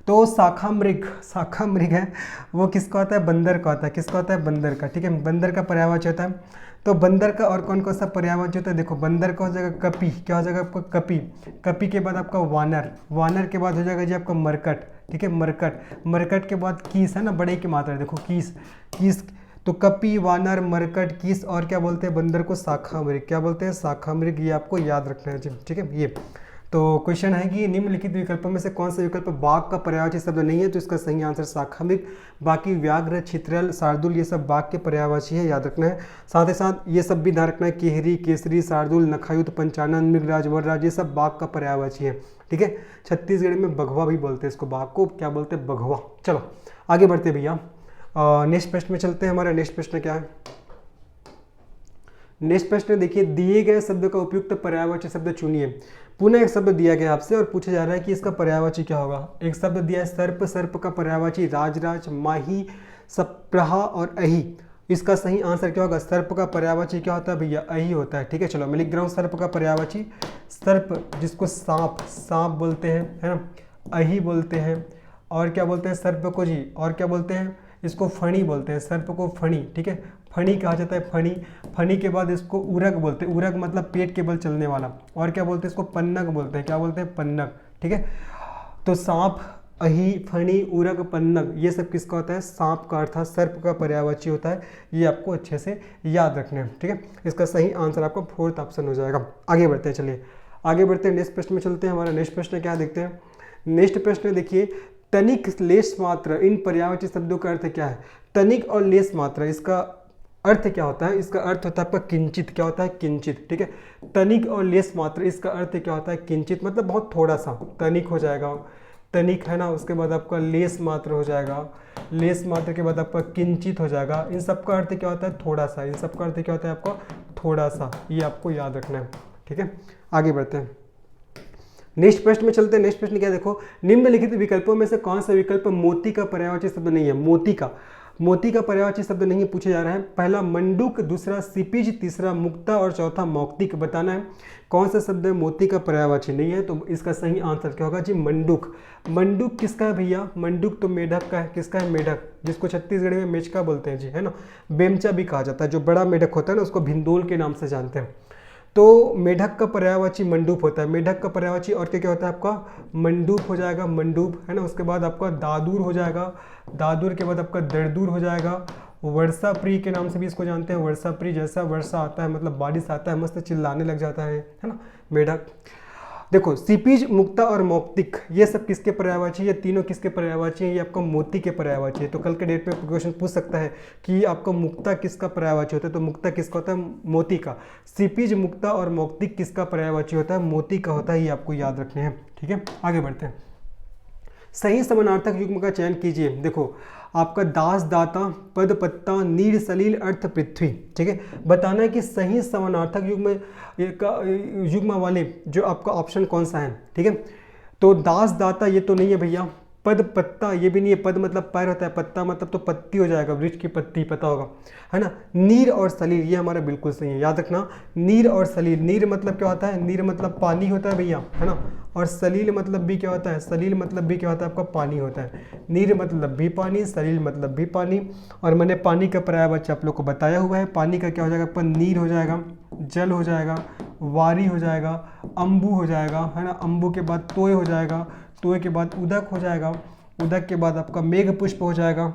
तो शाखा मृग है, वो किसका होता है, बंदर का होता है। किसका होता है, बंदर का, ठीक है। बंदर का पर्यायवाची होता है। तो बंदर का और कौन कौन सा पर्यायवाची होता है, देखो बंदर का हो जाएगा कपि, क्या हो जाएगा आपका, कपि। कपि के बाद आपका वानर। वानर के बाद हो जाएगा जी आपका मरकट, ठीक है, मरकट। मरकट के बाद कीस, है ना, बड़े की मात्रा, देखो कीस, कीस। तो कपि, वानर, मरकट, कीस और क्या बोलते हैं बंदर को, शाखा मृग, क्या बोलते हैं, शाखा मृग। ये आपको याद रखना है जी, ठीक है। ये तो क्वेश्चन है कि निम्नलिखित विकल्पों में से कौन सा विकल्प बाघ का पर्यायवाची शब्द नहीं है, तो इसका सही आंसर शाखामिक। बाकी व्याघ्र, चित्रल, शार्दुल ये सब बाघ के पर्यायवाची है, याद रखना है। साथ ही साथ ये सब भी ध्यान रखना है, केहरी, केसरी, शार्दुल, नखायुत, पंचानन, मृगराज, वरराज ये सब बाघ का पर्यायवाची है। ठीक है, छत्तीसगढ़ में बघवा भी बोलते हैं इसको, बाघ को क्या बोलते हैं, बघवा। चलो आगे बढ़ते हैं भैया, नेक्स्ट प्रश्न में चलते हैं। हमारा नेक्स्ट प्रश्न क्या है, नेक्स्ट प्रश्न देखिए, दिए गए शब्द का उपयुक्त पर्यायवाची शब्द चुनिए। पुनः एक शब्द दिया गया आपसे और पूछा जा रहा है कि इसका पर्यायवाची क्या होगा। एक शब्द दिया है सर्प, सर्प का पर्यायवाची राजराज, माही, सप्रहा और अही। इसका सही आंसर क्या होगा, सर्प का पर्यायवाची क्या होता है भैया, अही होता है। ठीक है, चलो मैं लिख रहा हूँ सर्प का पर्यायवाची, सर्प जिसको सांप, सांप बोलते हैं, है ना, अही बोलते हैं, और क्या बोलते हैं सर्प को जी, और क्या बोलते हैं इसको, फणी बोलते हैं, सर्प को फणी। ठीक है, फणी कहा जाता है, फणी। फणी के बाद इसको उरग बोलते हैं, उरग मतलब पेट के बल चलने वाला। और क्या बोलते हैं इसको, पन्नग बोलते हैं, क्या बोलते हैं, पन्नग। ठीक है, तो सांप, अही, फणी, उरग, पन्नग ये सब किसका होता है, सांप का अर्थात सर्प का पर्यायवाची होता है। ये आपको अच्छे से याद रखना है। ठीक है, इसका सही आंसर आपका 4th ऑप्शन हो जाएगा। आगे बढ़ते हैं, चलिए आगे बढ़ते हैं, नेक्स्ट प्रश्न में चलते हैं। हमारा नेक्स्ट प्रश्न क्या देखते हैं, नेक्स्ट प्रश्न देखिए, तनिक, लेस मात्र, इन पर्यायवाची शब्दों का अर्थ क्या है। तनिक और लेस मात्रा, इसका अर्थ क्या होता है, इसका अर्थ होता है आपका किंचित। क्या होता है, किंचित। ठीक है, तनिक और लेस मात्र, इसका अर्थ क्या होता है, किंचित मतलब बहुत थोड़ा सा। तनिक हो जाएगा, तनिक है ना, उसके बाद आपका लेस मात्र हो जाएगा, लेस मात्र के बाद आपका किंचित हो जाएगा। इन सब का अर्थ क्या होता है, थोड़ा सा। इन सब का अर्थ क्या होता है आपका, थोड़ा सा। ये आपको याद रखना है। ठीक है, आगे बढ़ते हैं, नेक्स्ट प्रश्न में चलते हैं। नेक्स्ट प्रश्न क्या देखो, निम्नलिखित विकल्पों में से कौन सा विकल्प मोती का पर्यायवाची शब्द नहीं है। मोती का, मोती का पर्यायवाची शब्द नहीं पूछा जा रहा है। पहला मंडूक, दूसरा सिपिज, तीसरा मुक्ता और चौथा मौक्तिक। बताना है कौन सा शब्द है मोती का पर्यायवाची नहीं है, तो इसका सही आंसर क्या होगा जी, मंडूक। मंडूक किसका है भैया, मंडूक तो मेढक का है। किसका है, मेढक, जिसको छत्तीसगढ़ में मेचका बोलते हैं जी, है ना, बेमचा भी कहा जाता है। जो बड़ा मेढक होता है ना उसको भिंदोल के नाम से जानते हैं। तो मेढक का पर्यायवाची मंडूप होता है। मेढक का पर्यायवाची और क्या क्या होता है आपका, मंडूप हो जाएगा, मंडूप, है ना। उसके बाद आपका दादूर हो जाएगा, दादूर के बाद आपका दरदूर हो जाएगा। वर्षा प्री के नाम से भी इसको जानते हैं, वर्षा प्री, जैसा वर्षा आता है मतलब बारिश आता है मस्त चिल्लाने लग जाता है ना, मेढक। देखो सिपिज, मुक्ता और मौक्तिक ये सब किसके पर्यायवाची, ये तीनों किसके पर्यायवाची हैं, ये आपका मोती के पर्यायवाची है। तो कल के डेट में क्वेश्चन पूछ सकता है कि आपका मुक्ता किसका पर्यायवाची होता है, तो मुक्ता किसका होता है, मोती का। सिपिज, मुक्ता और मौक्तिक किसका पर्यायवाची होता है, मोती का होता है। ये आपको याद रखने हैं। ठीक है, आगे बढ़ते हैं। सही समानार्थक युग्म का चयन कीजिए। देखो आपका दास, दाता, पद, पत्ता, नीर, सलील, अर्थ, पृथ्वी। ठीक है, बताना है कि सही समानार्थक युग्म वाले जो आपका ऑप्शन कौन सा है। ठीक है, तो दास, दाता ये तो नहीं है भैया, पद, पत्ता ये भी नहीं है। पद मतलब पैर होता है, पत्ता मतलब तो पत्ती हो जाएगा, वृक्ष की पत्ती, पता होगा, है ना। नीर और सलील ये हमारा बिल्कुल सही है, याद रखना। नीर और सलील, नीर मतलब क्या होता है, नीर मतलब पानी होता है भैया, है ना। और सलील मतलब भी क्या होता है, सलील मतलब भी क्या होता है आपका, पानी होता है। नीर मतलब भी पानी, सलील मतलब भी पानी। और मैंने पानी का पर्यायवाची आप लोग को बताया हुआ है। पानी का क्या हो जाएगा आपका, नीर हो जाएगा, जल हो जाएगा, वारी हो जाएगा, अम्बु हो जाएगा, है ना। अम्बु के बाद तोय हो जाएगा, तोय के बाद उदक हो जाएगा, उदक के बाद आपका मेघ पुष्प हो जाएगा,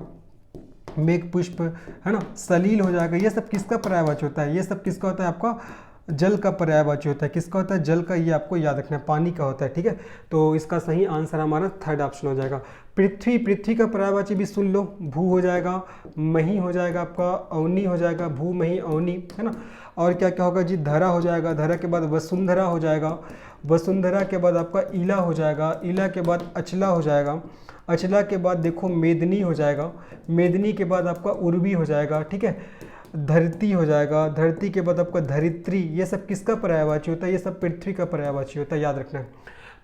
मेघ पुष्प, है ना। सलील हो जाएगा। ये सब किसका पर्यायवाची होता है, ये सब किसका होता है आपका, जल का पर्यायवाची होता है। किसका होता है, जल का। ये आपको याद रखना है, पानी का होता है। ठीक है, तो इसका सही आंसर हमारा 3rd ऑप्शन हो जाएगा। पृथ्वी, पृथ्वी का पर्यायवाची भी सुन लो, भू हो जाएगा, मही हो जाएगा आपका, अवनी हो जाएगा, भू मही अवनी, है ना। और क्या क्या होगा जी, धरा हो जाएगा, धरा के बाद वसुंधरा हो जाएगा, वसुंधरा के बाद आपका ईला हो जाएगा, ईला के बाद अचला हो जाएगा, अचला के बाद देखो मेदनी हो जाएगा, मेदनी के बाद आपका उर्वी हो जाएगा। ठीक है, धरती हो जाएगा, धरती के बाद आपका धरित्री। ये सब किसका पर्यायवाची होता है, ये सब पृथ्वी का पर्यायवाची होता है, याद रखना है।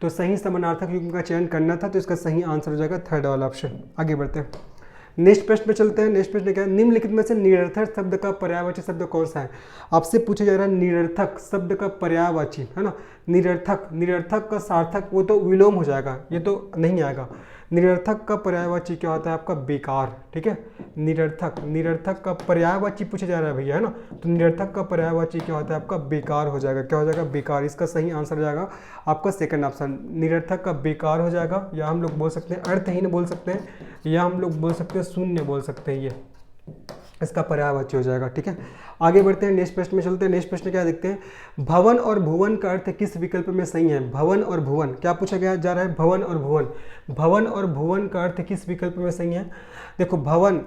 तो सही समानार्थक युग्म का चयन करना था, तो इसका सही आंसर हो जाएगा 3rd वाला ऑप्शन। आगे बढ़ते हैं, नेक्स्ट प्रश्न पे चलते हैं। नेक्स्ट प्रश्न क्या है, निम्नलिखित में से निरर्थक शब्द का पर्यायवाची शब्द कौन सा है। आपसे पूछा जा रहा है निरर्थक शब्द का पर्यायवाची, है ना। निरर्थक, निरर्थक का सार्थक वो तो विलोम हो जाएगा, ये तो नहीं आएगा। निरर्थक का पर्यायवाची क्या होता है आपका, बेकार। ठीक है, निरर्थक, निरर्थक का पर्यायवाची पूछा जा रहा है भैया, है ना। तो निरर्थक का पर्यायवाची क्या होता है आपका, बेकार हो जाएगा। क्या हो जाएगा, बेकार। इसका सही आंसर हो जाएगा आपका 2nd ऑप्शन। निरर्थक का बेकार हो जाएगा, या हम लोग बोल सकते हैं अर्थहीन बोल सकते हैं, या हम लोग बोल सकते हैं शून्य बोल सकते हैं। ये इसका पर्यायवाची हो जाएगा। ठीक है, आगे बढ़ते हैं, नेक्स्ट प्रश्न में चलते हैं। नेक्स्ट प्रश्न क्या देखते हैं, भवन और भुवन का अर्थ किस विकल्प में सही है। भवन और भुवन क्या पूछा गया जा रहा है, भवन और भुवन, भवन और भुवन का अर्थ किस विकल्प में सही है। देखो भवन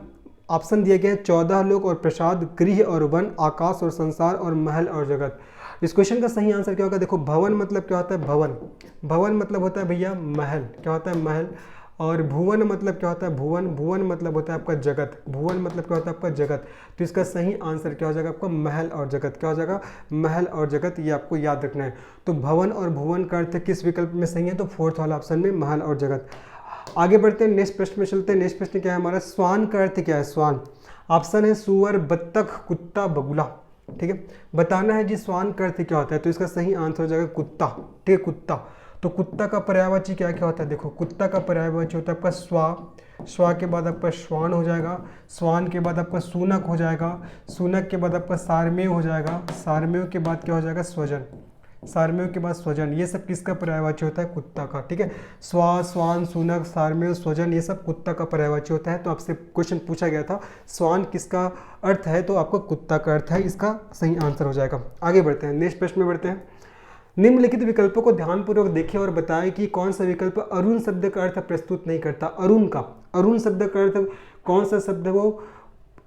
ऑप्शन दिए गए 14 लोक और प्रसाद, गृह और वन, आकाश और संसार और महल और जगत। इस क्वेश्चन का सही आंसर क्या होगा। देखो भवन मतलब क्या होता है, भवन, भवन मतलब होता है भैया महल, क्या होता है महल। और भुवन मतलब क्या होता है, भुवन, भुवन मतलब होता है आपका जगत, भुवन मतलब क्या होता है आपका जगत। तो इसका सही आंसर क्या हो जाएगा आपका, महल और जगत। क्या हो जाएगा, महल और जगत, ये आपको याद रखना है। तो भवन और भुवन का अर्थ किस विकल्प में सही है, तो फोर्थ वाला ऑप्शन में महल और जगत। आगे बढ़ते हैं, नेक्स्ट प्रश्न में चलते हैं। नेक्स्ट प्रश्न क्या है हमारा, स्वान का अर्थ क्या है। स्वान ऑप्शन है सुअर, बत्तख, कुत्ता, बगुला। ठीक है, बताना है जी स्वान का अर्थ क्या होता है। तो इसका सही आंसर हो जाएगा कुत्ता। ठीक है, कुत्ता। तो कुत्ता का पर्यायवाची क्या क्या होता है, देखो कुत्ता का पर्यायवाची होता है आपका स्वा, स्वा के बाद आपका श्वान हो जाएगा, श्वान के बाद आपका सूनक हो जाएगा, सूनक के बाद आपका सारमेय हो जाएगा, सारमेय के बाद क्या हो जाएगा स्वजन, सारमेय के बाद स्वजन। ये सब किसका पर्यायवाची होता है, कुत्ता का। ठीक है, स्वा, स्वान, सूनक, सारमेय, स्वजन, ये सब कुत्ता का पर्यायवाची होता है। तो आपसे क्वेश्चन पूछा गया था स्वान किसका अर्थ है, तो आपको कुत्ता का अर्थ है, इसका सही आंसर हो जाएगा। आगे बढ़ते हैं, नेक्स्ट प्रश्न में बढ़ते हैं। निम्नलिखित विकल्पों को ध्यानपूर्वक देखें और बताएं कि कौन सा विकल्प अरुण शब्द का अर्थ प्रस्तुत नहीं करता। अरुण का, अरुण शब्द का अर्थ कौन सा शब्द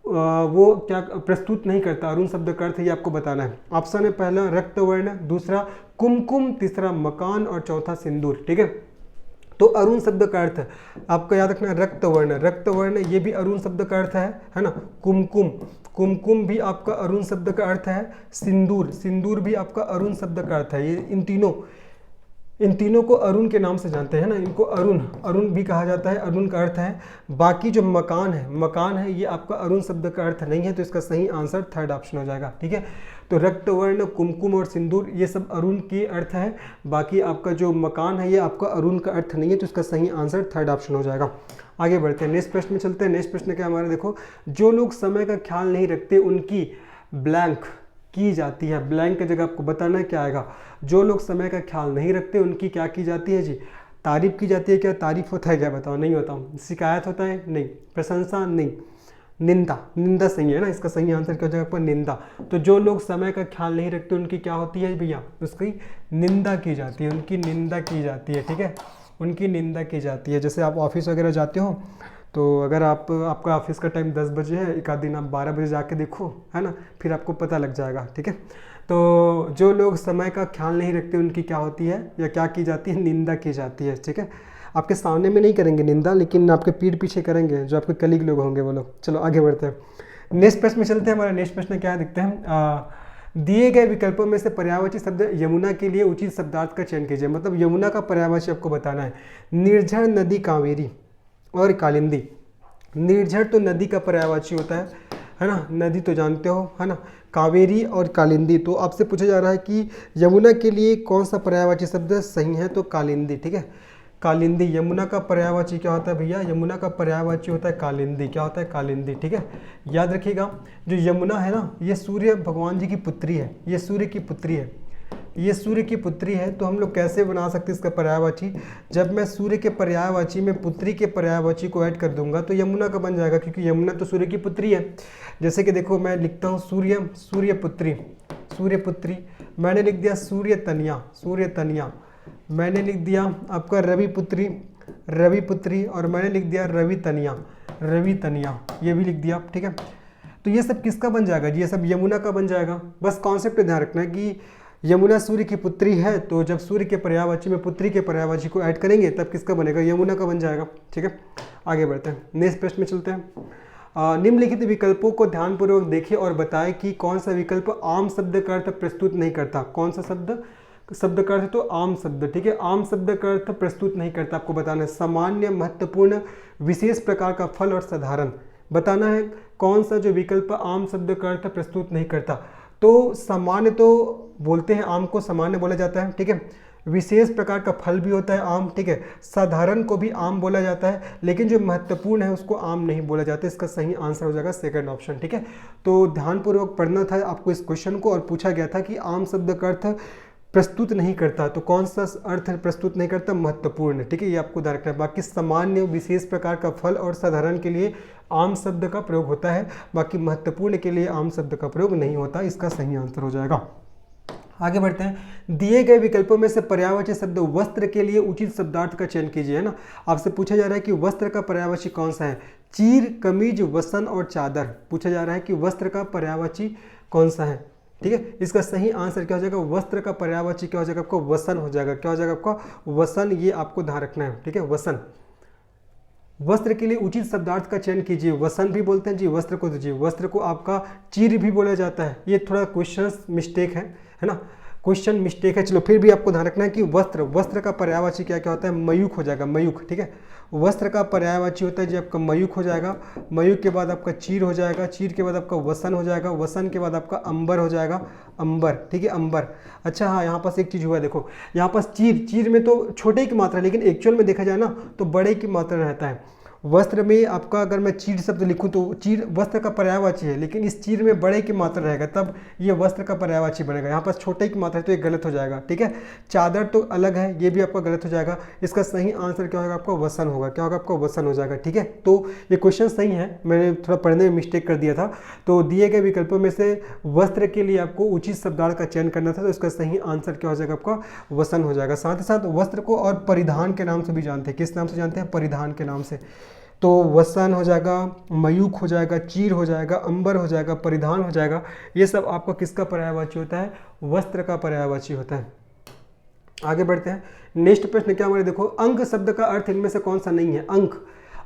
वो क्या प्रस्तुत नहीं करता, अरुण शब्द का अर्थ ये आपको बताना है। ऑप्शन है पहला रक्तवर्ण, दूसरा कुमकुम, तीसरा मकान और चौथा सिंदूर। ठीक है, तो अरुण शब्द का अर्थ आपको याद रखना है रक्तवर्ण, रक्तवर्ण ये भी अरुण शब्द का अर्थ है ना। कुमकुम, कुमकुम भी आपका अरुण शब्द का अर्थ है। सिंदूर, सिंदूर भी आपका अरुण शब्द का अर्थ है। ये इन तीनों को अरुण के नाम से जानते हैं ना, इनको अरुण, अरुण भी कहा जाता है, अरुण का अर्थ है। बाकी जो मकान है, मकान है ये आपका अरुण शब्द का अर्थ नहीं है। तो इसका सही आंसर थर्ड ऑप्शन हो जाएगा। ठीक है, तो रक्तवर्ण, कुमकुम और सिंदूर ये सब अरुण के अर्थ है। बाकी आपका जो मकान है ये आपका अरुण का अर्थ नहीं है। तो इसका सही आंसर थर्ड ऑप्शन हो जाएगा। आगे बढ़ते हैं, नेक्स्ट प्रश्न में चलते हैं। नेक्स्ट प्रश्न क्या हमारा, देखो जो लोग समय का ख्याल नहीं रखते उनकी ब्लैंक की जाती है। ब्लैंक की जगह आपको बताना है क्या आएगा। जो लोग समय का ख्याल नहीं रखते उनकी क्या की जाती है जी, तारीफ की जाती है। क्या तारीफ होता है, क्या बताओ, नहीं होता। शिकायत होता है, नहीं। प्रशंसा, नहीं। निंदा, निंदा सही है ना, इसका सही आंसर क्या हो जाएगा आपका, निंदा। तो जो लोग समय का ख्याल नहीं रखते उनकी क्या होती है भैया, उसकी निंदा की जाती है, उनकी निंदा की जाती है। ठीक है, उनकी निंदा की जाती है। जैसे आप ऑफिस वगैरह जाते हो तो अगर आपका ऑफिस का टाइम 10 बजे है, एक आध दिन आप 12 बजे जाके देखो, है ना, फिर आपको पता लग जाएगा। ठीक है, तो जो लोग समय का ख्याल नहीं रखते उनकी क्या होती है या क्या की जाती है, निंदा की जाती है। ठीक है, आपके सामने में नहीं करेंगे निंदा, लेकिन आपके पीठ पीछे करेंगे, जो आपके कलीग लोग होंगे वो लोग। चलो आगे बढ़ते हैं, नेक्स्ट प्रश्न में चलते हैं। हमारा नेक्स्ट प्रश्न क्या देखते हैं, दिए गए विकल्पों में से पर्यायवाची शब्द यमुना के लिए उचित शब्दार्थ का चयन कीजिए। मतलब यमुना का पर्यायवाची आपको बताना है। निर्झर, नदी, कावेरी और कालिंदी। निर्झर तो नदी का पर्यायवाची होता है ना, नदी तो जानते हो, है ना। कावेरी और कालिंदी, तो आपसे पूछा जा रहा है कि यमुना के लिए कौन सा पर्यायवाची शब्द सही है, तो कालिंदी। ठीक है, कालिंदी। यमुना का पर्यायवाची क्या होता है भैया, यमुना का पर्यायवाची होता है कालिंदी। क्या होता है, कालिंदी। ठीक है, याद रखिएगा, जो यमुना है ना ये सूर्य भगवान जी की पुत्री है, ये सूर्य की पुत्री है, ये सूर्य की पुत्री है। तो हम लोग कैसे बना सकते हैं इसका पर्यायवाची, जब मैं सूर्य के पर्यायवाची में पुत्री के पर्यायवाची को ऐड कर दूंगा तो यमुना का बन जाएगा, क्योंकि यमुना तो सूर्य की पुत्री है। जैसे कि देखो मैं लिखता हूँ सूर्य, सूर्यपुत्री, सूर्यपुत्री। मैंने लिख दिया सूर्य तनिया, सूर्य तनिया। मैंने लिख दिया आपका रवि पुत्री, रवि पुत्री। और मैंने लिख दिया रवि तनिया, रवि तनिया, ये भी लिख दिया। ठीक है, तो ये सब किसका बन जाएगा जी, ये सब यमुना का बन जाएगा। बस कॉन्सेप्ट ध्यान रखना है कि यमुना सूर्य की पुत्री है, तो जब सूर्य के पर्यायवाची में पुत्री के पर्यायवाची को ऐड करेंगे तब किसका बनेगा, यमुना का बन जाएगा। ठीक है, आगे बढ़ते हैं, नेक्स्ट प्रश्न में चलते हैं। निम्नलिखित विकल्पों को ध्यानपूर्वक देखें और बताएं कि कौन सा विकल्प आम शब्द का अर्थ प्रस्तुत नहीं करता। कौन सा शब्द का अर्थ, तो आम शब्द। ठीक है, आम शब्द का अर्थ प्रस्तुत नहीं करता, आपको बताना है। सामान्य, महत्वपूर्ण, विशेष प्रकार का फल और साधारण। बताना है कौन सा जो विकल्प आम शब्द का अर्थ प्रस्तुत नहीं करता। तो सामान्य तो बोलते हैं, आम को सामान्य बोला जाता है। ठीक है, विशेष प्रकार का फल भी होता है आम। ठीक है, साधारण को भी आम बोला जाता है, लेकिन जो महत्वपूर्ण है उसको आम नहीं बोला जाता। इसका सही आंसर हो जाएगा सेकंड ऑप्शन। ठीक है, तो ध्यानपूर्वक पढ़ना था आपको इस क्वेश्चन को, और पूछा गया था कि आम शब्द का अर्थ प्रस्तुत नहीं करता, तो कौन सा अर्थ प्रस्तुत नहीं करता? महत्वपूर्ण, ठीक है, ये आपको ध्यान रखना है। बाकी सामान्य, विशेष प्रकार का, फल और साधारण के लिए आम शब्द का प्रयोग होता है, बाकी महत्वपूर्ण के लिए आम शब्द का प्रयोग नहीं होता। इसका सही आंसर हो जाएगा। आगे बढ़ते हैं। दिए गए विकल्पों में से पर्यायवाची शब्द वस्त्र के लिए उचित शब्दार्थ का चयन कीजिए, है ना। आपसे पूछा जा रहा है कि वस्त्र का पर्यायवाची कौन सा है? चीर, कमीज, वसन और चादर। पूछा जा रहा है कि वस्त्र का पर्यायवाची कौन सा है, ठीक है। इसका सही आंसर क्या हो जाएगा? वस्त्र का पर्यायवाची क्या हो जाएगा आपको? वसन हो जाएगा। क्या हो जाएगा आपका? वसन। ये आपको ध्यान रखना है, ठीक है, वसन। वस्त्र के लिए उचित शब्दार्थ का चयन कीजिए। वसन भी बोलते हैं जी वस्त्र को, दीजिए वस्त्र को आपका चीर भी बोला जाता है। ये थोड़ा क्वेश्चन मिस्टेक है ना, क्वेश्चन मिस्टेक है। चलो फिर भी आपको ध्यान रखना है कि वस्त्र, वस्त्र का पर्यायवाची क्या क्या होता है? मयूख हो जाएगा, मयूख, ठीक है। वस्त्र का पर्यायवाची होता है जी आपका मयूख हो जाएगा। मयूख के बाद आपका चीर हो जाएगा, चीर के बाद आपका वसन हो जाएगा, वसन के बाद आपका अंबर हो जाएगा, अंबर, ठीक है, अंबर। अच्छा हाँ, यहाँ पास एक चीज़ हुआ है, देखो यहाँ पास चीर, चीर में तो छोटे की मात्रा है, लेकिन एक्चुअल में देखा जाए ना तो बड़े की मात्रा रहता है। वस्त्र में आपका अगर मैं चीर शब्द लिखूं तो चीर वस्त्र का पर्यायवाची है, लेकिन इस चीर में बड़े की मात्रा रहेगा, तब ये वस्त्र का पर्यायवाची बनेगा। यहाँ पर छोटे की मात्रा है तो ये गलत हो जाएगा, ठीक है। चादर तो अलग है, ये भी आपका गलत हो जाएगा। इसका सही आंसर क्या होगा आपका? वसन होगा। क्या होगा आपका? वसन हो जाएगा, ठीक है। तो ये क्वेश्चन सही है, मैंने थोड़ा पढ़ने में मिस्टेक कर दिया था। तो दिए गए विकल्पों में से वस्त्र के लिए आपको उचित शब्दार्थ का चयन करना था, तो इसका सही आंसर क्या हो जाएगा आपका? वसन हो जाएगा। साथ ही साथ वस्त्र को और परिधान के नाम से भी जानते हैं। किस नाम से जानते हैं? परिधान के नाम से। तो वसन हो जाएगा, मयूख हो जाएगा, चीर हो जाएगा, अंबर हो जाएगा, परिधान हो जाएगा। ये सब आपका किसका पर्यायवाची होता है? वस्त्र का पर्यायवाची होता है। आगे बढ़ते हैं। नेक्स्ट प्रश्न क्या हमारे, देखो अंक शब्द का अर्थ इनमें से कौन सा नहीं है? अंक,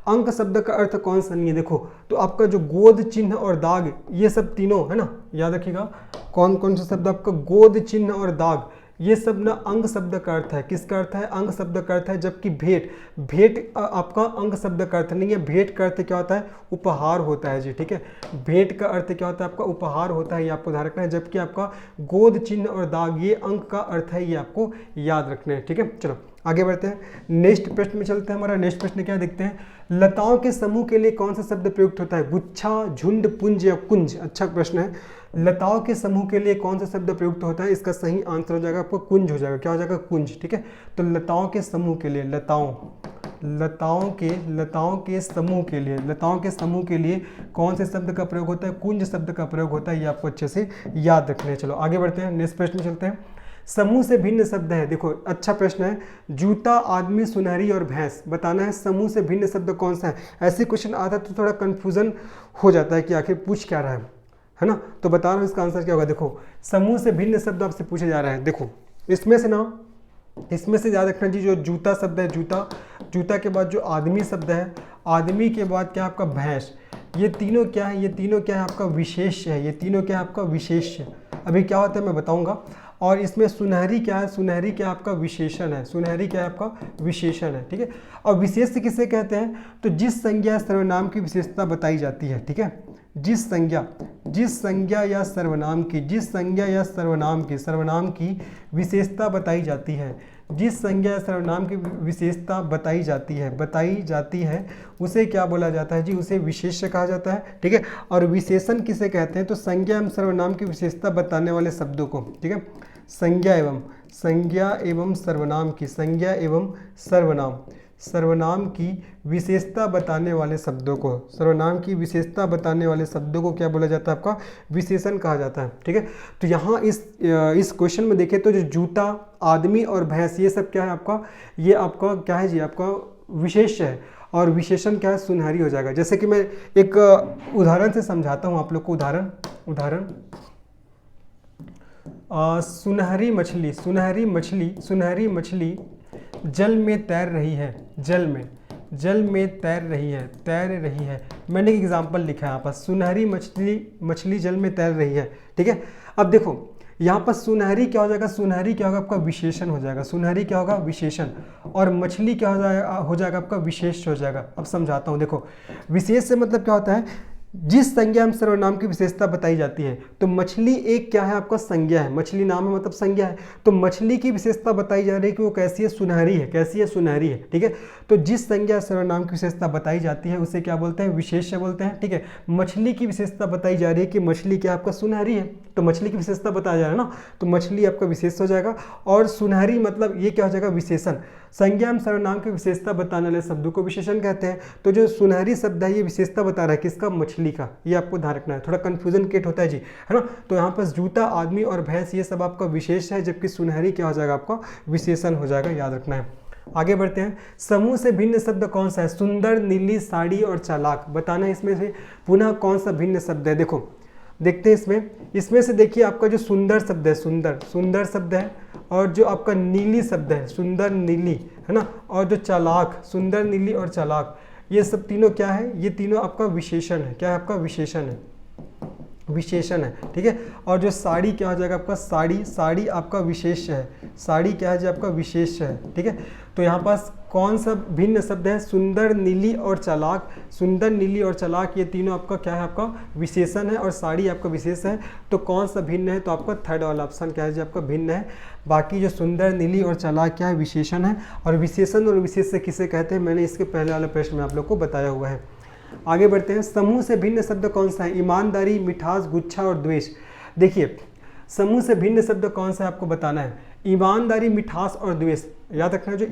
अंक शब्द का अर्थ कौन सा नहीं है? देखो तो आपका जो गोद, चिन्ह और दाग, ये सब तीनों है ना, याद रखिएगा। कौन कौन सा शब्द आपका? गोद, चिन्ह और दाग, ये सब ना अंग शब्द का अर्थ है। किसका अर्थ है? अंग शब्द का अर्थ है। जबकि भेंट, भेंट आपका अंग शब्द का अर्थ नहीं है। भेंट का अर्थ क्या होता है? उपहार होता है जी, ठीक है। भेंट का अर्थ क्या होता है आपका? उपहार होता है, ये आपको ध्यान रखना है। जबकि आपका गोद, चिन्ह और दाग ये अंक का अर्थ है, ये आपको याद रखना है, ठीक है। चलो आगे बढ़ते हैं। नेक्स्ट प्रश्न में चलते हैं। हमारा नेक्स्ट प्रश्न क्या देखते हैं? लताओं के समूह के लिए कौन सा शब्द प्रयुक्त होता है? गुच्छा, झुंड, पुंज या कुंज? अच्छा प्रश्न है। लताओं के समूह के लिए कौन सा शब्द प्रयुक्त होता है? इसका सही आंसर हो जाएगा आपको कुंज हो जाएगा। क्या हो जाएगा? कुंज, ठीक है। तो लताओं के समूह के लिए, लताओं के समूह के लिए, लताओं के समूह के लिए कौन से शब्द का प्रयोग होता है? कुंज शब्द का प्रयोग होता है, ये आपको अच्छे से याद रखना है। चलो आगे बढ़ते हैं, नेक्स्ट प्रश्न में चलते हैं। समूह से भिन्न शब्द है, देखो अच्छा प्रश्न है। जूता, आदमी, सुनहरी और भैंस, बताना है समूह से भिन्न शब्द कौन सा है। ऐसे क्वेश्चन आता है तो थोड़ा कंफ्यूजन हो जाता है कि आखिर पूछ क्या रहा है ना। तो बता रहा हूँ इसका आंसर क्या होगा। देखो समूह से भिन्न शब्द आपसे पूछे जा रहा है। देखो इसमें से याद रखना जी, जो जूता शब्द है, जूता के बाद जो आदमी शब्द है, आदमी के बाद क्या आपका भैंस, ये तीनों क्या है? ये तीनों क्या है आपका? विशेष है। ये तीनों क्या है आपका? विशेष। अभी क्या होता है मैं बताऊंगा। और इसमें सुनहरी क्या है? सुनहरी क्या आपका? विशेषण है। सुनहरी क्या है आपका? विशेषण है, ठीक है। और विशेष किसे कहते हैं? तो जिस संज्ञा सर्वनाम की विशेषता बताई जाती है, ठीक है। जिस संज्ञा या सर्वनाम की विशेषता बताई जाती है, जिस संज्ञा या सर्वनाम की विशेषता बताई जाती है उसे क्या बोला जाता है जी? उसे विशेष्य कहा जाता है, ठीक है। और विशेषण किसे कहते हैं? तो संज्ञा एवं सर्वनाम की विशेषता बताने वाले शब्दों को, ठीक है। संज्ञा एवं सर्वनाम की विशेषता बताने वाले शब्दों को, क्या बोला जाता है? आपका विशेषण कहा जाता है, ठीक है। तो यहाँ इस क्वेश्चन में देखें तो जो जूता, आदमी और भैंस, ये सब क्या है आपका? ये आपका क्या है जी? आपका विशेष है। और विशेषण क्या है? सुनहरी हो जाएगा। जैसे कि मैं एक उदाहरण से समझाता हूँ आप लोग को। उदाहरण सुनहरी मछली जल में तैर रही है। तैर रही है। मैंने एक एग्जाम्पल लिखा है यहाँ पर, सुनहरी मछली जल में तैर रही है, ठीक है। अब देखो यहाँ पर सुनहरी क्या हो जाएगा? सुनहरी क्या होगा आपका? विशेषण हो जाएगा। सुनहरी क्या होगा? विशेषण। और मछली क्या हो जाएगा आपका? विशेष हो जाएगा। अब समझाता हूँ। देखो विशेष से मतलब क्या होता है? जिस संज्ञा में सर्वनाम की विशेषता बताई जाती है, तो मछली एक क्या है आपका संज्ञा है, मछली नाम है मतलब संज्ञा है, तो मछली की विशेषता बताई जा रही है कि वो कैसी है, सुनहरी है, कैसी है, सुनहरी है, ठीक है। तो जिस संज्ञा सर्वनाम की विशेषता बताई जाती है उसे क्या बोलते हैं, विशेष्य बोलते हैं, ठीक है। मछली की विशेषता बताई जा रही है कि मछली क्या आपका सुनहरी है, तो मछली की विशेषता बताया जा रहा है ना, तो मछली आपका विशेष हो जाएगा, और सुनहरी मतलब ये क्या हो जाएगा, विशेषण। संज्ञा में सर्वनाम की विशेषता बताने वाले शब्दों को विशेषण कहते हैं। तो जो सुनहरी शब्द है ये विशेषता बता रहा है किसका, मछली का, ये आपको ध्यान रखना है, थोड़ा कंफ्यूजन क्रिएट होता है जी, है ना। तो यहाँ पर जूता, आदमी और भैंस ये सब आपका विशेष है, जबकि सुनहरी क्या हो जाएगा आपका विशेषण हो जाएगा, याद रखना है। आगे बढ़ते हैं, समूह से भिन्न शब्द कौन सा है, सुंदर, नीली, साड़ी और चालाक। बताना है इसमें से पुनः कौन सा भिन्न शब्द है। देखो देखते हैं इसमें से देखिए आपका जो सुंदर शब्द है, सुंदर शब्द है, और जो आपका नीली शब्द है, सुंदर नीली, है ना, और जो चालाक, सुंदर नीली और चालाक, ये सब तीनों क्या है, ये तीनों आपका विशेषण है, क्या है आपका विशेषण है, विशेषण है, ठीक है। और जो साड़ी क्या हो जाएगा आपका, साड़ी आपका विशेष है, साड़ी क्या है जो आपका विशेष है, ठीक है। तो यहाँ पास कौन सा भिन्न शब्द है, सुंदर, नीली और चालाक। सुंदर, नीली और चालाक ये तीनों आपका क्या है, आपका विशेषण है, और साड़ी आपका विशेष है। तो कौन सा भिन्न है, तो आपका थर्ड वाला ऑप्शन क्या है जो आपका भिन्न है। बाकी जो सुंदर, नीली और चालाक क्या है, विशेषण है, और विशेषण और विशेष से किसे कहते हैं, मैंने इसके पहले वाले प्रश्न में आप लोग को बताया हुआ है। आगे बढ़ते हैं, समूह से भिन्न शब्द कौन सा है, ईमानदारी, मिठास, गुच्छा और द्वेष। देखिए समूह से भिन्न शब्द कौन सा है आपको बताना है, ईमानदारी, मिठास और द्वेष। याद रखना है, जो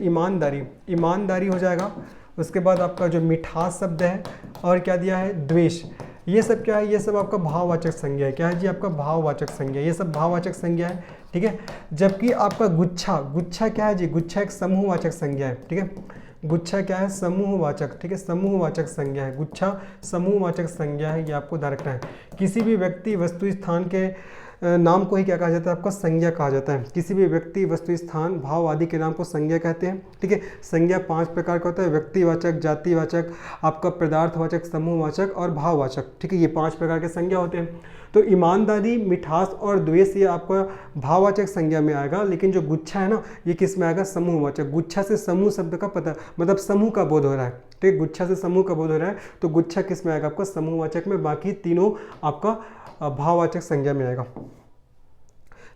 ईमानदारी हो जाएगा, उसके बाद आपका जो मिठास शब्द है, और क्या दिया है, द्वेष। ये सब क्या है, ये सब आपका भाववाचक संज्ञा है, क्या है जी आपका भाववाचक संज्ञा, ये सब भाववाचक संज्ञा है, ठीक है। जबकि आपका गुच्छा क्या है जी, गुच्छा एक समूहवाचक संज्ञा है, ठीक है। गुच्छा क्या है, समूहवाचक, ठीक है, समूहवाचक संज्ञा है, गुच्छा समूहवाचक संज्ञा है, ये आपको ध्यान रखना है। किसी भी व्यक्ति, वस्तु, स्थान के नाम को ही क्या कहा जाता है, आपका संज्ञा कहा जाता है। किसी भी व्यक्ति, वस्तु, स्थान, भाव आदि के नाम को संज्ञा कहते हैं, ठीक है। संज्ञा 5 प्रकार का होता है, व्यक्तिवाचक, जातिवाचक, आपका पदार्थवाचक, समूहवाचक और भाववाचक, ठीक है। ये 5 प्रकार के संज्ञा होते हैं। तो ईमानदारी, मिठास और द्वेष ये आपका भाववाचक संज्ञा में आएगा, लेकिन जो गुच्छा है ना, ये किस में आएगा, समूहवाचक। गुच्छा से समूह शब्द का पता, मतलब समूह का बोध हो रहा है, ठीक है। गुच्छा से समूह का बोध हो रहा है, तो गुच्छा किस में आएगा, आपका समूहवाचक में। बाकी तीनों आपका भाववाचक संज्ञा में आएगा।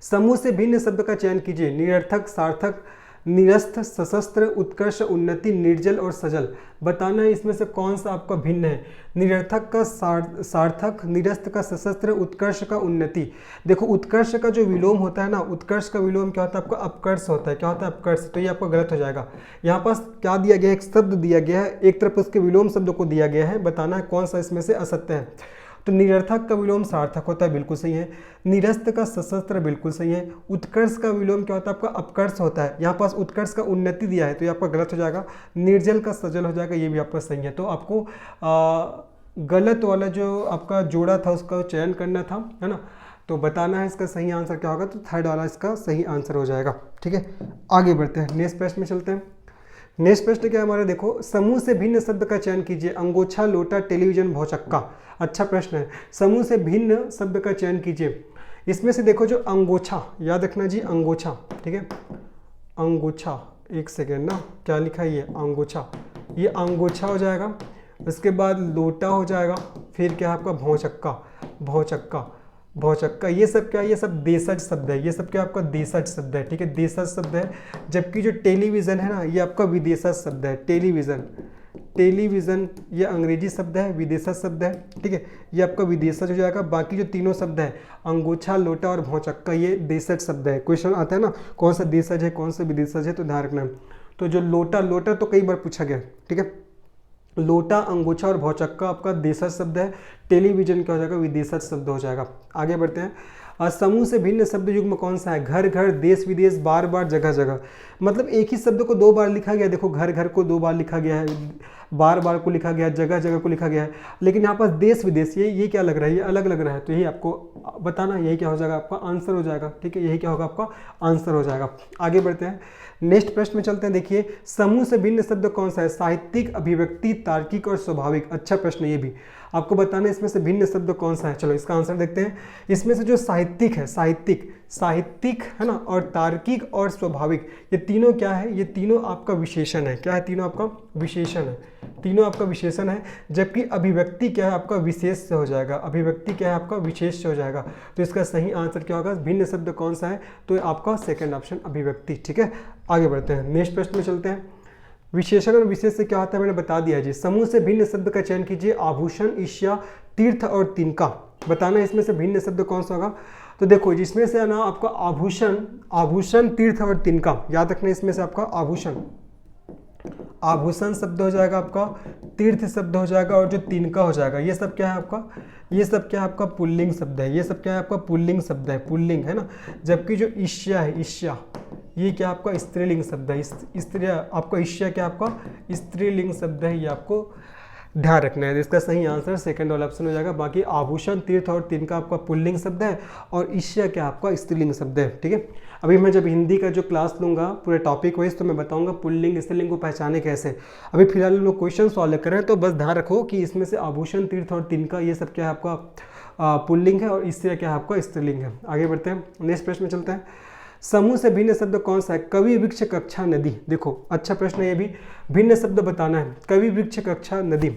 समूह से भिन्न शब्द का चयन कीजिए, निरर्थक, सार्थक, निरस्त, सशस्त्र, उत्कर्ष, उन्नति, निर्जल और सजल। बताना है इसमें से कौन सा आपका भिन्न है, निरर्थक का सार्थक, निरस्त का सशस्त्र, उत्कर्ष का उन्नति। देखो उत्कर्ष का जो विलोम होता है ना, उत्कर्ष का विलोम क्या होता है आपका, अपकर्ष होता है, क्या होता है, अपकर्ष। तो ये आपका गलत हो जाएगा। यहाँ पास क्या दिया गया है, एक शब्द दिया गया है, एक तरफ उसके विलोम शब्द को दिया गया है, बताना है कौन सा इसमें से असत्य है। तो निरर्थक का विलोम सार्थक होता है, बिल्कुल सही है। निरस्त का सशस्त्र, बिल्कुल सही है। उत्कर्ष का विलोम क्या होता है आपका, अपकर्ष होता है। यहाँ पास उत्कर्ष का उन्नति दिया है, तो ये आपका गलत हो जाएगा। निर्जल का सजल हो जाएगा, ये भी आपका सही है। तो आपको गलत वाला जो आपका जोड़ा था उसका चयन करना था, है ना। तो बताना है इसका सही आंसर क्या होगा, तो थर्ड वाला इसका सही आंसर हो जाएगा, ठीक है। आगे बढ़ते हैं, नेक्स्ट प्रश्न में चलते हैं। नेक्स्ट प्रश्न क्या है हमारे, देखो समूह से भिन्न शब्द का चयन कीजिए, अंगोछा, लोटा, टेलीविजन, भौचक्का। अच्छा प्रश्न है, समूह से भिन्न शब्द का चयन कीजिए। इसमें से देखो जो अंगोछा, याद रखना जी अंगोछा, ठीक है, अंगोछा, एक सेकेंड ना, क्या लिखा है ये अंगोछा, ये अंगोछा हो जाएगा। उसके बाद लोटा हो जाएगा, फिर क्या है आपका भौचक्का, भौचक्का, ये सब क्या है, ये सब देशज शब्द है, ये सब क्या आपका देशज शब्द है, ठीक है, देशज शब्द है। जबकि जो टेलीविज़न है ना, ये आपका विदेशज शब्द है, टेलीविज़न ये अंग्रेजी शब्द है, विदेशज शब्द है, ठीक है, ये आपका विदेशज हो जाएगा। बाकी जो तीनों शब्द है, अंगोछा, लोटा और भौचक्का, ये देशज शब्द है। क्वेश्चन आता है ना कौन सा देशज है, कौन सा विदेशज है, तो ध्यान रखना। तो जो लोटा तो कई बार पूछा गया, ठीक है। लोटा, अंगोछा और भौचक्का आपका देशज शब्द है, टेलीविजन क्या हो जाएगा, विदेशज शब्द हो जाएगा। आगे बढ़ते हैं, समूह से भिन्न शब्द युग्म कौन सा है, घर घर, देश विदेश, बार बार, जगह जगह। मतलब एक ही शब्द को 2 बार लिखा गया, देखो घर घर को 2 बार लिखा गया है, बार बार को लिखा गया है, जगह जगह को लिखा गया है, लेकिन यहाँ पास देश विदेश ये क्या लग रहा है, ये अलग लग रहा है। तो यही आपको बताना, यही क्या हो जाएगा आपका आंसर हो जाएगा, ठीक है, यही क्या होगा आपका आंसर हो जाएगा। आगे बढ़ते हैं, नेक्स्ट प्रश्न में चलते हैं। देखिए समूह से भिन्न शब्द कौन सा है, साहित्यिक, अभिव्यक्ति, तार्किक और स्वाभाविक। अच्छा प्रश्न, ये भी आपको बताना है इसमें से भिन्न शब्द कौन सा है। चलो इसका आंसर देखते हैं। इसमें से जो साहित्यिक है, साहित्यिक है ना, और तार्किक और स्वाभाविक, ये तीनों क्या है, ये तीनों आपका विशेषण है। क्या है, तीनों आपका विशेषण है, तीनों आपका विशेषण है। जबकि अभिव्यक्ति क्या है आपका विशेष से हो जाएगा, अभिव्यक्ति क्या है आपका विशेष से हो जाएगा। तो इसका सही आंसर क्या होगा, भिन्न शब्द कौन सा है, तो आपका सेकंड ऑप्शन अभिव्यक्ति। ठीक है, आगे बढ़ते हैं, नेक्स्ट प्रश्न में चलते हैं। विशेषण और विशेष से क्या होता है मैंने बता दिया जी। समूह से भिन्न शब्द का चयन कीजिए, आभूषण, ईर्ष्या, तीर्थ और तिनका। बताना इसमें से भिन्न शब्द कौन सा होगा। तो देखो जिसमें से ना आपका आभूषण, आभूषण, तीर्थ और तिनका, याद रखना इसमें से आपका आभूषण, आभूषण शब्द हो जाएगा आपका, तीर्थ शब्द हो जाएगा और जो तिनका हो जाएगा, ये सब क्या है आपका, ये सब क्या है आपका पुल्लिंग शब्द है, ये सब क्या है आपका पुल्लिंग शब्द है, पुल्लिंग है ना। जबकि जो ईर्ष्या है, ईर्ष्या, ये क्या आपका स्त्रीलिंग शब्द है, स्त्री आपका ईर्ष्या क्या आपका स्त्रीलिंग शब्द है, ये आपको ध्यान रखना है। इसका सही आंसर सेकंड वाला ऑप्शन हो जाएगा। बाकी आभूषण, तीर्थ और तिनका आपका पुल्लिंग शब्द है और ईर्ष्या क्या आपका स्त्रीलिंग शब्द है। ठीक है, अभी मैं जब हिंदी का जो क्लास लूँगा पूरे टॉपिक वाइज तो मैं बताऊंगा पुल्लिंग स्त्रीलिंग को पहचाने कैसे। अभी फिलहाल लोग क्वेश्चन सॉल्व कर रहे हैं, तो बस ध्यान रखो कि इसमें से आभूषण, तीर्थ और तिनका ये सब क्या है आपका पुल्लिंग है और ईर्ष्या क्या है आपका स्त्रीलिंग है। आगे बढ़ते हैं, नेक्स्ट प्रश्न में चलते हैं। समूह से भिन्न शब्द कौन सा है, कवि, वृक्ष, कक्षा, नदी। देखो अच्छा प्रश्न है ये भी, भिन्न शब्द बताना है, कवि, वृक्ष, कक्षा, नदी।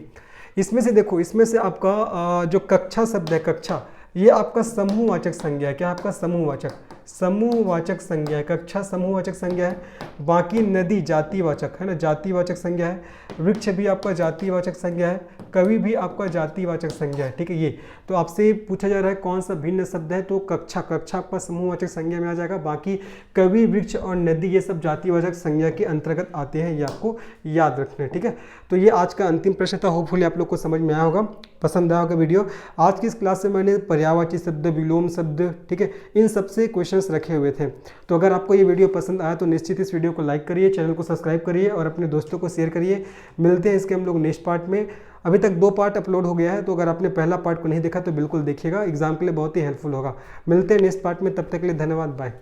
इसमें से देखो, इसमें से आपका जो कक्षा शब्द है, कक्षा, ये आपका समूहवाचक संज्ञा है। क्या आपका समूहवाचक, समूहवाचक संज्ञा है, कक्षा समूहवाचक संज्ञा है। बाकी नदी जातिवाचक है ना, जातिवाचक संज्ञा है। वृक्ष भी आपका जातिवाचक संज्ञा है, कवि भी आपका जातिवाचक संज्ञा है। ठीक है, ये तो आपसे पूछा जा रहा है कौन सा भिन्न शब्द है, तो कक्षा, कक्षा आपका समूहवाचक संज्ञा में आ जाएगा। बाकी कवि, वृक्ष और नदी ये सब जातिवाचक संज्ञा के अंतर्गत आते हैं, ये आपको याद रखना है। ठीक है, तो ये आज का अंतिम प्रश्न था। होपफुली आप लोग को समझ में आया होगा, पसंद आया होगा वीडियो। आज की इस क्लास से मैंने पर्यायवाची शब्द, विलोम शब्द, ठीक है, इन सब से क्वेश्चंस रखे हुए थे। तो अगर आपको ये वीडियो पसंद आया तो निश्चित इस वीडियो को लाइक करिए, चैनल को सब्सक्राइब करिए और अपने दोस्तों को शेयर करिए। मिलते हैं इसके हम लोग नेक्स्ट पार्ट में। अभी तक 2 पार्ट अपलोड हो गया है, तो अगर आपने पहला पार्ट को नहीं देखा तो बिल्कुल देखिएगा, एग्जाम के लिए बहुत ही हेल्पफुल होगा। मिलते हैं नेक्स्ट पार्ट में, तब तक के लिए धन्यवाद, बाय।